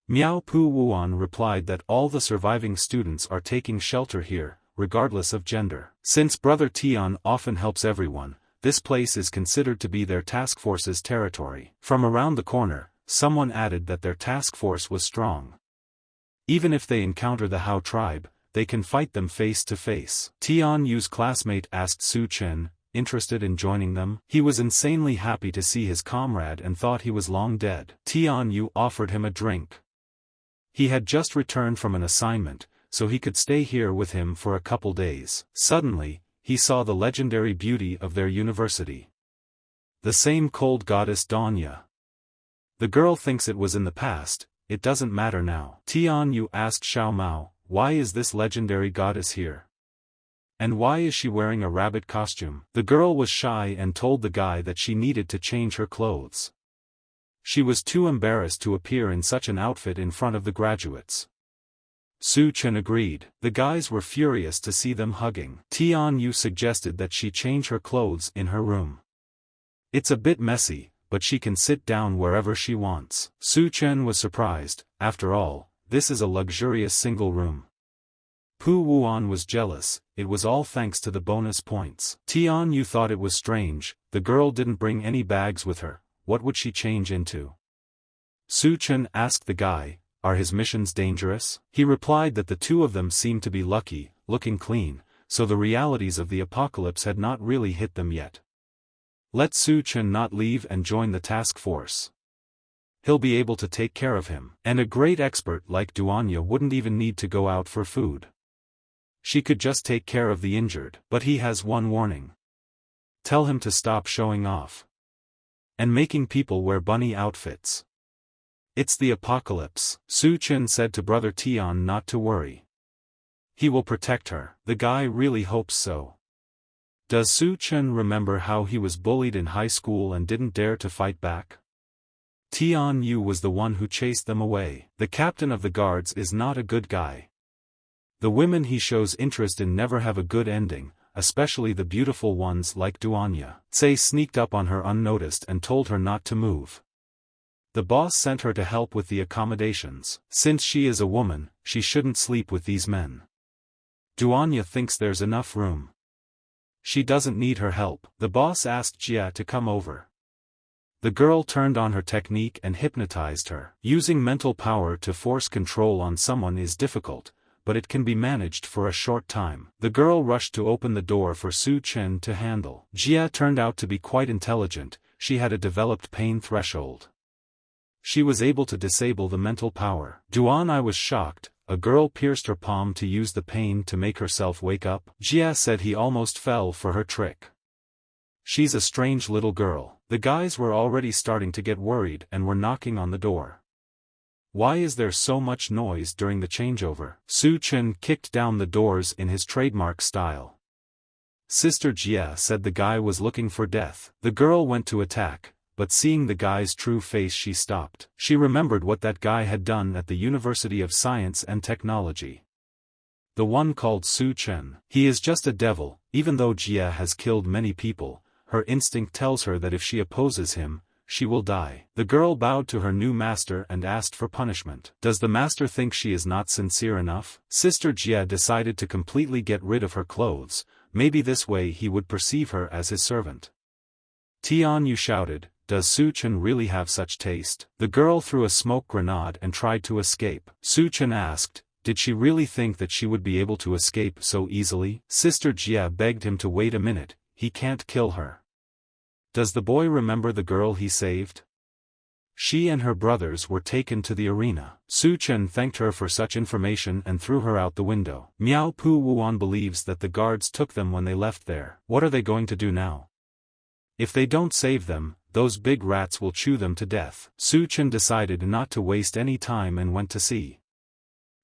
Speaker 1: Miao Pu Wuan replied that all the surviving students are taking shelter here, regardless of gender. Since Brother Tian often helps everyone, this place is considered to be their task force's territory. From around the corner, someone added that their task force was strong. Even if they encounter the Hao tribe, they can fight them face to face. Tian Yu's classmate asked Su Chen, interested in joining them. He was insanely happy to see his comrade and thought he was long dead. Tian Yu offered him a drink. He had just returned from an assignment, so he could stay here with him for a couple days. Suddenly, he saw the legendary beauty of their university. The same cold goddess Danya. The girl thinks it was in the past, it doesn't matter now. Tian Yu asked Xiao Mao, why is this legendary goddess here? And why is she wearing a rabbit costume? The girl was shy and told the guy that she needed to change her clothes. She was too embarrassed to appear in such an outfit in front of the graduates. Su Chen agreed. The guys were furious to see them hugging. Tian Yu suggested that she change her clothes in her room. It's a bit messy, but she can sit down wherever she wants. Su Chen was surprised, after all, this is a luxurious single room. Pu Wuan was jealous, it was all thanks to the bonus points. Tian Yu thought it was strange, the girl didn't bring any bags with her, what would she change into? Su Chen asked the guy, are his missions dangerous? He replied that the two of them seemed to be lucky, looking clean, so the realities of the apocalypse had not really hit them yet. Let Su Chen not leave and join the task force. He'll be able to take care of him. And a great expert like Duanya wouldn't even need to go out for food. She could just take care of the injured. But he has one warning. Tell him to stop showing off. And making people wear bunny outfits. It's the apocalypse. Su Chen said to Brother Tian not to worry. He will protect her. The guy really hopes so. Does Su Chen remember how he was bullied in high school and didn't dare to fight back? Tian Yu was the one who chased them away. The captain of the guards is not a good guy. The women he shows interest in never have a good ending, especially the beautiful ones like Duanya. Tsei sneaked up on her unnoticed and told her not to move. The boss sent her to help with the accommodations. Since she is a woman, she shouldn't sleep with these men. Duanya thinks there's enough room. She doesn't need her help. The boss asked Jia to come over. The girl turned on her technique and hypnotized her. Using mental power to force control on someone is difficult, but it can be managed for a short time. The girl rushed to open the door for Su Chen to handle. Jia turned out to be quite intelligent, she had a developed pain threshold. She was able to disable the mental power. I was shocked, a girl pierced her palm to use the pain to make herself wake up. Jia said he almost fell for her trick. She's a strange little girl. The guys were already starting to get worried and were knocking on the door. Why is there so much noise during the changeover? Su Chen kicked down the doors in his trademark style. Sister Jia said the guy was looking for death. The girl went to attack, but seeing the guy's true face she stopped. She remembered what that guy had done at the University of Science and Technology. The one called Su Chen. He is just a devil. Even though Jia has killed many people, her instinct tells her that if she opposes him, she will die. The girl bowed to her new master and asked for punishment. Does the master think she is not sincere enough? Sister Jia decided to completely get rid of her clothes, maybe this way he would perceive her as his servant. Tian Yu shouted, does Su Chen really have such taste? The girl threw a smoke grenade and tried to escape. Su Chen asked, did she really think that she would be able to escape so easily? Sister Jia begged him to wait a minute, he can't kill her. Does the boy remember the girl he saved? She and her brothers were taken to the arena. Su Chen thanked her for such information and threw her out the window. Miao Pu Wuan believes that the guards took them when they left there. What are they going to do now? If they don't save them, those big rats will chew them to death. Su Chen decided not to waste any time and went to see.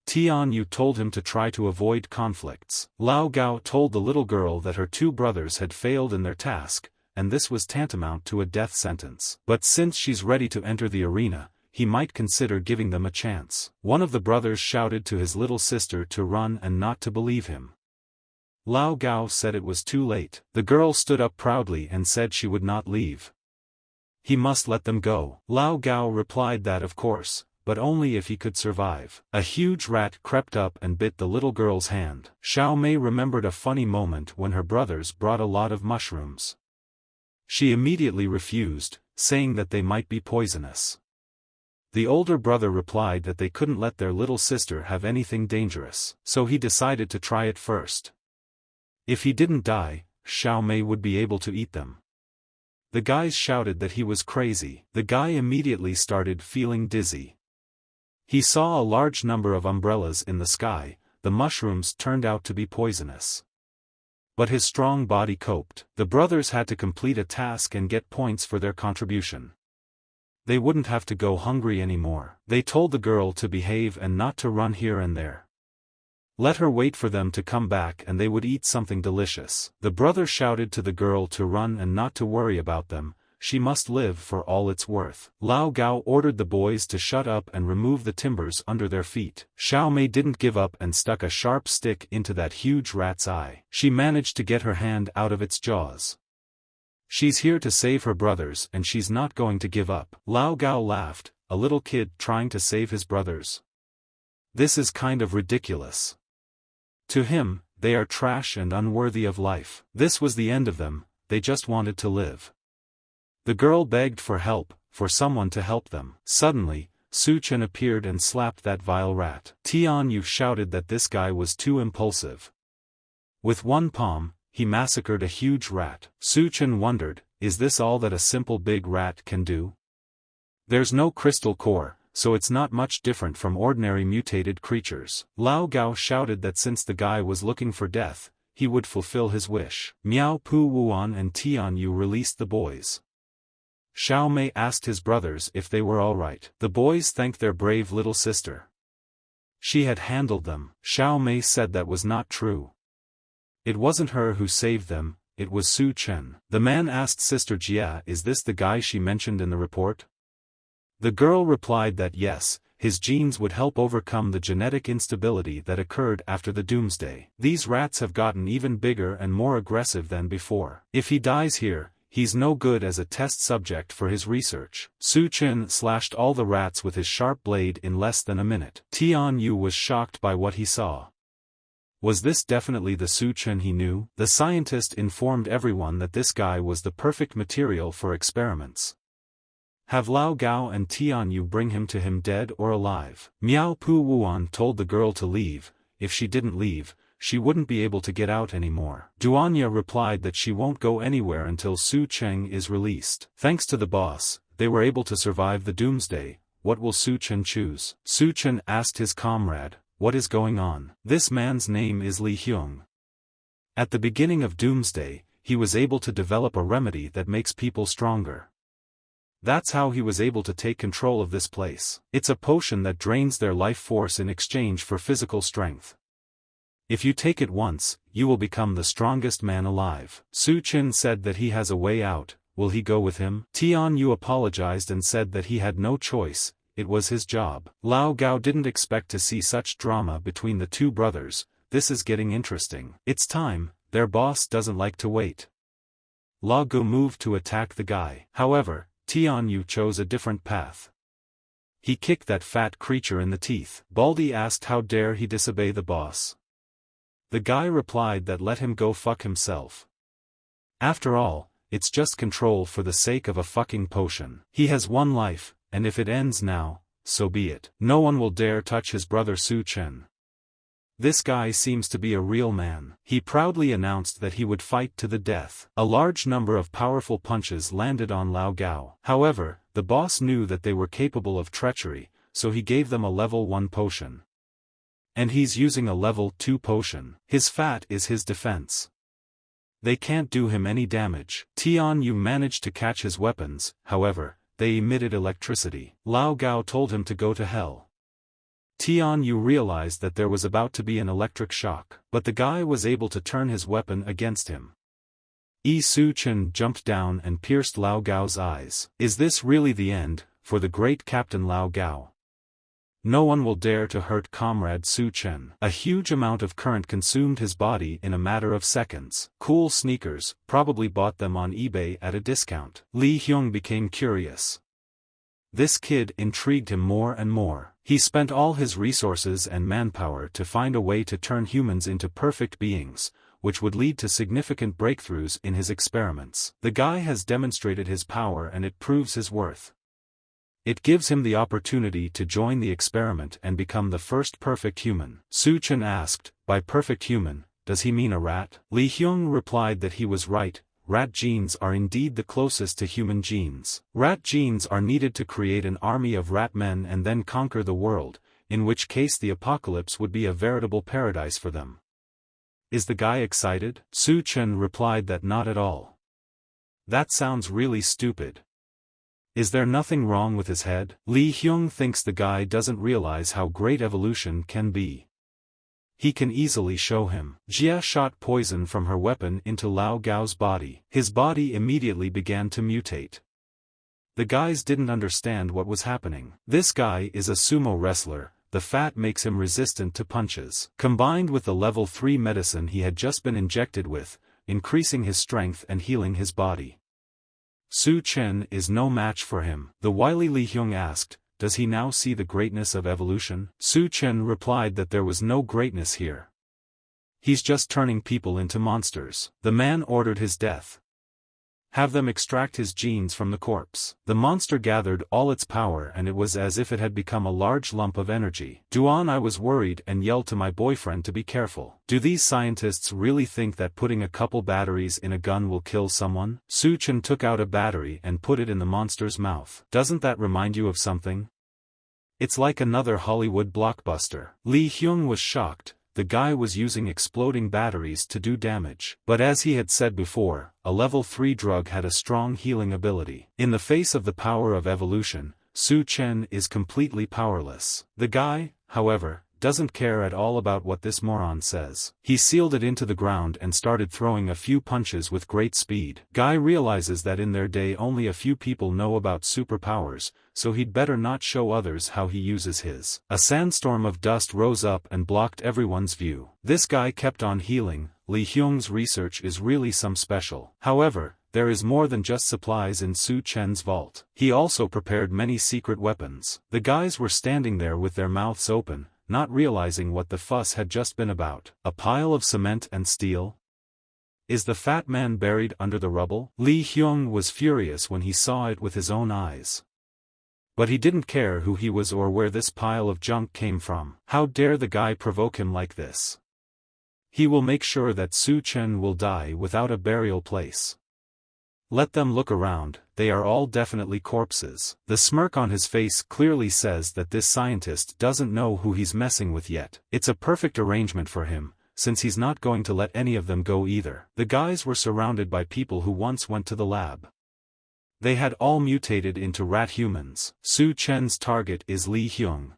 Speaker 1: Tian Yu told him to try to avoid conflicts. Lao Gao told the little girl that her two brothers had failed in their task, and this was tantamount to a death sentence. But since she's ready to enter the arena, he might consider giving them a chance. One of the brothers shouted to his little sister to run and not to believe him. Lao Gao said it was too late. The girl stood up proudly and said she would not leave. He must let them go. Lao Gao replied that of course, but only if he could survive. A huge rat crept up and bit the little girl's hand. Xiao Mei remembered a funny moment when her brothers brought a lot of mushrooms. She immediately refused, saying that they might be poisonous. The older brother replied that they couldn't let their little sister have anything dangerous, so he decided to try it first. If he didn't die, Xiao Mei would be able to eat them. The guys shouted that he was crazy. The guy immediately started feeling dizzy. He saw a large number of umbrellas in the sky. The mushrooms turned out to be poisonous. But his strong body coped. The brothers had to complete a task and get points for their contribution. They wouldn't have to go hungry anymore. They told the girl to behave and not to run here and there. Let her wait for them to come back and they would eat something delicious. The brother shouted to the girl to run and not to worry about them. She must live for all it's worth. Lao Gao ordered the boys to shut up and remove the timbers under their feet. Xiao Mei didn't give up and stuck a sharp stick into that huge rat's eye. She managed to get her hand out of its jaws. She's here to save her brothers and she's not going to give up. Lao Gao laughed, a little kid trying to save his brothers. This is kind of ridiculous. To him, they are trash and unworthy of life. This was the end of them, they just wanted to live. The girl begged for help, for someone to help them. Suddenly, Su Chen appeared and slapped that vile rat. Tian Yu shouted that this guy was too impulsive. With one palm, he massacred a huge rat. Su Chen wondered, is this all that a simple big rat can do? There's no crystal core, so it's not much different from ordinary mutated creatures. Lao Gao shouted that since the guy was looking for death, he would fulfill his wish. Miao Pu Wuan and Tian Yu released the boys. Xiao Mei asked his brothers if they were all right. The boys thanked their brave little sister. She had handled them. Xiao Mei said that was not true. It wasn't her who saved them, it was Su Chen. The man asked Sister Jia, is this the guy she mentioned in the report? The girl replied that yes, his genes would help overcome the genetic instability that occurred after the doomsday. These rats have gotten even bigger and more aggressive than before. If he dies here, he's no good as a test subject for his research. Su Chen slashed all the rats with his sharp blade in less than a minute. Tian Yu was shocked by what he saw. Was this definitely the Su Chen he knew? The scientist informed everyone that this guy was the perfect material for experiments. Have Lao Gao and Tian Yu bring him to him dead or alive. Miao Pu Wuan told the girl to leave. If she didn't leave, she wouldn't be able to get out anymore. Duanya replied that she won't go anywhere until Su Chen is released. Thanks to the boss, they were able to survive the doomsday. What will Su Chen choose? Su Chen asked his comrade, what is going on? This man's name is Li Hyung. At the beginning of doomsday, he was able to develop a remedy that makes people stronger. That's how he was able to take control of this place. It's a potion that drains their life force in exchange for physical strength. If you take it once, you will become the strongest man alive. Su Chen said that he has a way out. Will he go with him? Tian Yu apologized and said that he had no choice, it was his job. Lao Gao didn't expect to see such drama between the two brothers. This is getting interesting. It's time, their boss doesn't like to wait. Lao Gao moved to attack the guy. However, Tian Yu chose a different path. He kicked that fat creature in the teeth. Baldy asked how dare he disobey the boss. The guy replied that let him go fuck himself. After all, it's just control for the sake of a fucking potion. He has one life, and if it ends now, so be it. No one will dare touch his brother Su Chen. This guy seems to be a real man. He proudly announced that he would fight to the death. A large number of powerful punches landed on Lao Gao. However, the boss knew that they were capable of treachery, so he gave them a level 1 potion. And he's using a level 2 potion. His fat is his defense. They can't do him any damage. Tian Yu managed to catch his weapons, however, they emitted electricity. Lao Gao told him to go to hell. Tian Yu realized that there was about to be an electric shock, but the guy was able to turn his weapon against him. Su Chen jumped down and pierced Lao Gao's eyes. Is this really the end, for the great Captain Lao Gao? No one will dare to hurt Comrade Su Chen. A huge amount of current consumed his body in a matter of seconds. Cool sneakers, probably bought them on eBay at a discount. Li Hyung became curious. This kid intrigued him more and more. He spent all his resources and manpower to find a way to turn humans into perfect beings, which would lead to significant breakthroughs in his experiments. The guy has demonstrated his power and it proves his worth. It gives him the opportunity to join the experiment and become the first perfect human. Su Chen asked, by perfect human, does he mean a rat? Li Hyung replied that he was right, rat genes are indeed the closest to human genes. Rat genes are needed to create an army of rat men and then conquer the world, in which case the apocalypse would be a veritable paradise for them. Is the guy excited? Su Chen replied that not at all. That sounds really stupid. Is there nothing wrong with his head? Li Hyung thinks the guy doesn't realize how great evolution can be. He can easily show him. Jia shot poison from her weapon into Lao Gao's body. His body immediately began to mutate. The guys didn't understand what was happening. This guy is a sumo wrestler, the fat makes him resistant to punches. Combined with the level 3 medicine he had just been injected with, increasing his strength and healing his body. Su Chen is no match for him. The wily Li Hyung asked, does he now see the greatness of evolution? Su Chen replied that there was no greatness here. He's just turning people into monsters. The man ordered his death. Have them extract his genes from the corpse. The monster gathered all its power and it was as if it had become a large lump of energy. Duan, I was worried and yelled to my boyfriend to be careful. Do these scientists really think that putting a couple batteries in a gun will kill someone? Su Chen took out a battery and put it in the monster's mouth. Doesn't that remind you of something? It's like another Hollywood blockbuster. Li Hyung was shocked. The guy was using exploding batteries to do damage. But as he had said before, a level 3 drug had a strong healing ability. In the face of the power of evolution, Su Chen is completely powerless. The guy, however, doesn't care at all about what this moron says. He sealed it into the ground and started throwing a few punches with great speed. Guy realizes that in their day only a few people know about superpowers, so he'd better not show others how he uses his. A sandstorm of dust rose up and blocked everyone's view. This guy kept on healing. Li Hyung's research is really some special. However, there is more than just supplies in Su Chen's vault. He also prepared many secret weapons. The guys were standing there with their mouths open, not realizing what the fuss had just been about. A pile of cement and steel? Is the fat man buried under the rubble? Li Hyung was furious when he saw it with his own eyes. But he didn't care who he was or where this pile of junk came from. How dare the guy provoke him like this? He will make sure that Su Chen will die without a burial place. Let them look around, they are all definitely corpses. The smirk on his face clearly says that this scientist doesn't know who he's messing with yet. It's a perfect arrangement for him, since he's not going to let any of them go either. The guys were surrounded by people who once went to the lab. They had all mutated into rat humans. Su Chen's target is Lee Hyung.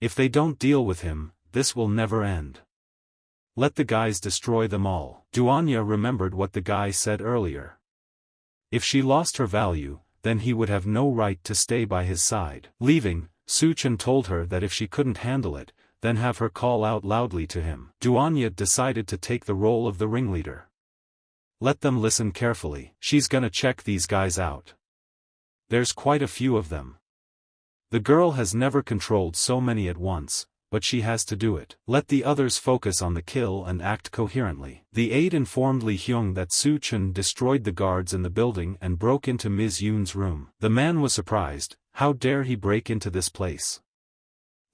Speaker 1: If they don't deal with him, this will never end. Let the guys destroy them all. Duanya remembered what the guy said earlier. If she lost her value, then he would have no right to stay by his side. Leaving, Su Chen told her that if she couldn't handle it, then have her call out loudly to him. Duanya decided to take the role of the ringleader. Let them listen carefully. She's gonna check these guys out. There's quite a few of them. The girl has never controlled so many at once, but she has to do it. Let the others focus on the kill and act coherently. The aide informed Lee Hyung that Su Chen destroyed the guards in the building and broke into Ms. Yoon's room. The man was surprised. How dare he break into this place?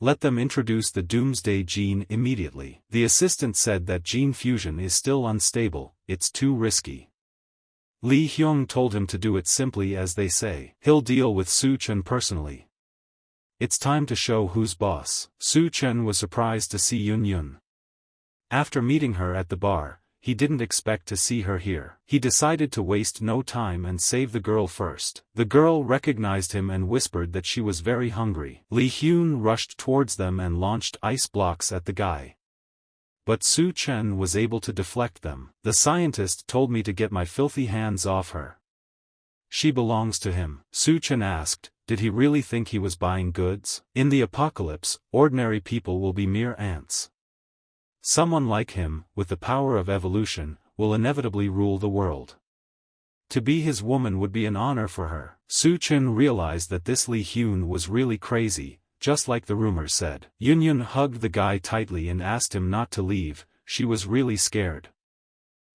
Speaker 1: Let them introduce the doomsday gene immediately. The assistant said that gene fusion is still unstable, it's too risky. Lee Hyung told him to do it simply as they say. He'll deal with Su Chen personally. It's time to show who's boss. Su Chen was surprised to see Yun Yun. After meeting her at the bar, he didn't expect to see her here. He decided to waste no time and save the girl first. The girl recognized him and whispered that she was very hungry. Lee Hyun rushed towards them and launched ice blocks at the guy. But Su Chen was able to deflect them. The scientist told me to get my filthy hands off her. She belongs to him. Su Chen asked, did he really think he was buying goods? In the apocalypse, ordinary people will be mere ants. Someone like him, with the power of evolution, will inevitably rule the world. To be his woman would be an honor for her. Su Chen realized that this Lee Hyun was really crazy, just like the rumors said. Yun Yun hugged the guy tightly and asked him not to leave. She was really scared.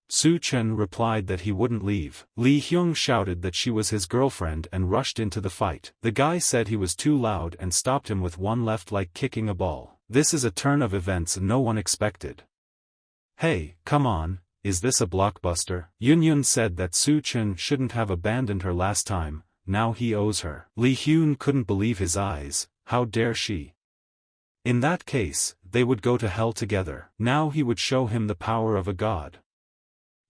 Speaker 1: Su Chen replied that he wouldn't leave. Lee Hyung shouted that she was his girlfriend and rushed into the fight. The guy said he was too loud and stopped him with one left like kicking a ball. This is a turn of events no one expected. Hey, come on, is this a blockbuster? Yun Yun said that Su Chen shouldn't have abandoned her last time, now he owes her. Lee Hyun couldn't believe his eyes, how dare she? In that case, they would go to hell together. Now he would show him the power of a god.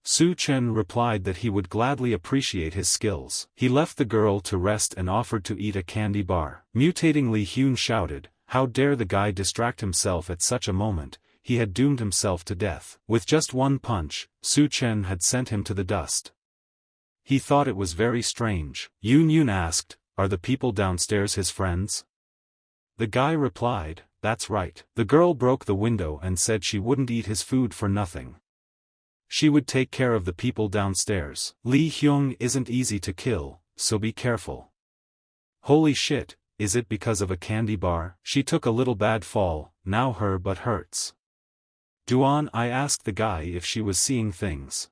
Speaker 1: Su Chen replied that he would gladly appreciate his skills. He left the girl to rest and offered to eat a candy bar. Mutating Lee Hyun shouted, how dare the guy distract himself at such a moment, he had doomed himself to death. With just one punch, Su Chen had sent him to the dust. He thought it was very strange. Yun Yun asked, are the people downstairs his friends? The guy replied, that's right. The girl broke the window and said she wouldn't eat his food for nothing. She would take care of the people downstairs. Lee Hyung isn't easy to kill, so be careful. Holy shit, is it because of a candy bar? She took a little bad fall, now her butt hurts. Duan, I asked the guy if she was seeing things.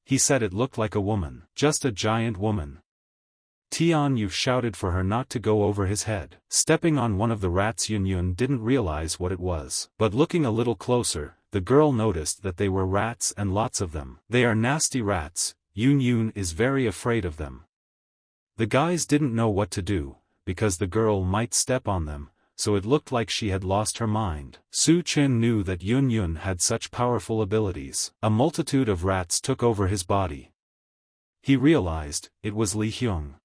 Speaker 1: He said it looked like a woman, just a giant woman. Tian Yu shouted for her not to go over his head. Stepping on one of the rats, Yun Yun didn't realize what it was. But looking a little closer, the girl noticed that they were rats and lots of them. They are nasty rats. Yun Yun is very afraid of them. The guys didn't know what to do, because the girl might step on them, so it looked like she had lost her mind. Su Chen knew that Yun Yun had such powerful abilities. A multitude of rats took over his body. He realized, it was Lee Hyung.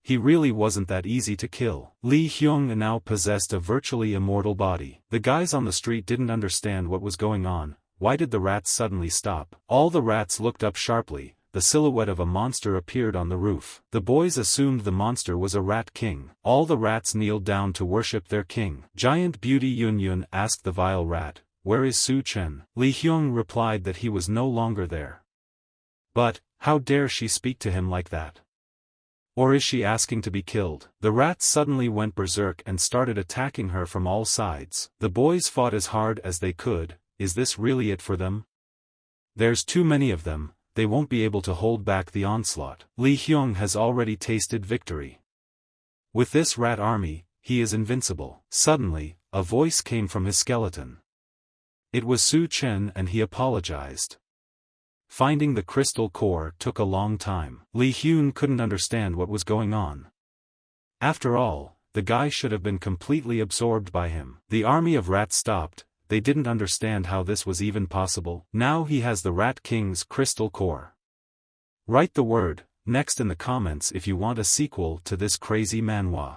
Speaker 1: He really wasn't that easy to kill. Lee Hyung now possessed a virtually immortal body. The guys on the street didn't understand what was going on. Why did the rats suddenly stop? All the rats looked up sharply. The silhouette of a monster appeared on the roof. The boys assumed the monster was a rat king. All the rats kneeled down to worship their king. Giant Beauty Yun Yun asked the vile rat, where is Su Chen? Lee Hyung replied that he was no longer there. But, how dare she speak to him like that? Or is she asking to be killed? The rats suddenly went berserk and started attacking her from all sides. The boys fought as hard as they could. Is this really it for them? There's too many of them. They won't be able to hold back the onslaught. Lee Hyung has already tasted victory. With this rat army, he is invincible. Suddenly, a voice came from his skeleton. It was Su Chen and he apologized. Finding the crystal core took a long time. Lee Hyun couldn't understand what was going on. After all, the guy should have been completely absorbed by him. The army of rats stopped. they didn't understand how this was even possible. Now he has the Rat King's crystal core. Write the word next in the comments if you want a sequel to this crazy manhwa.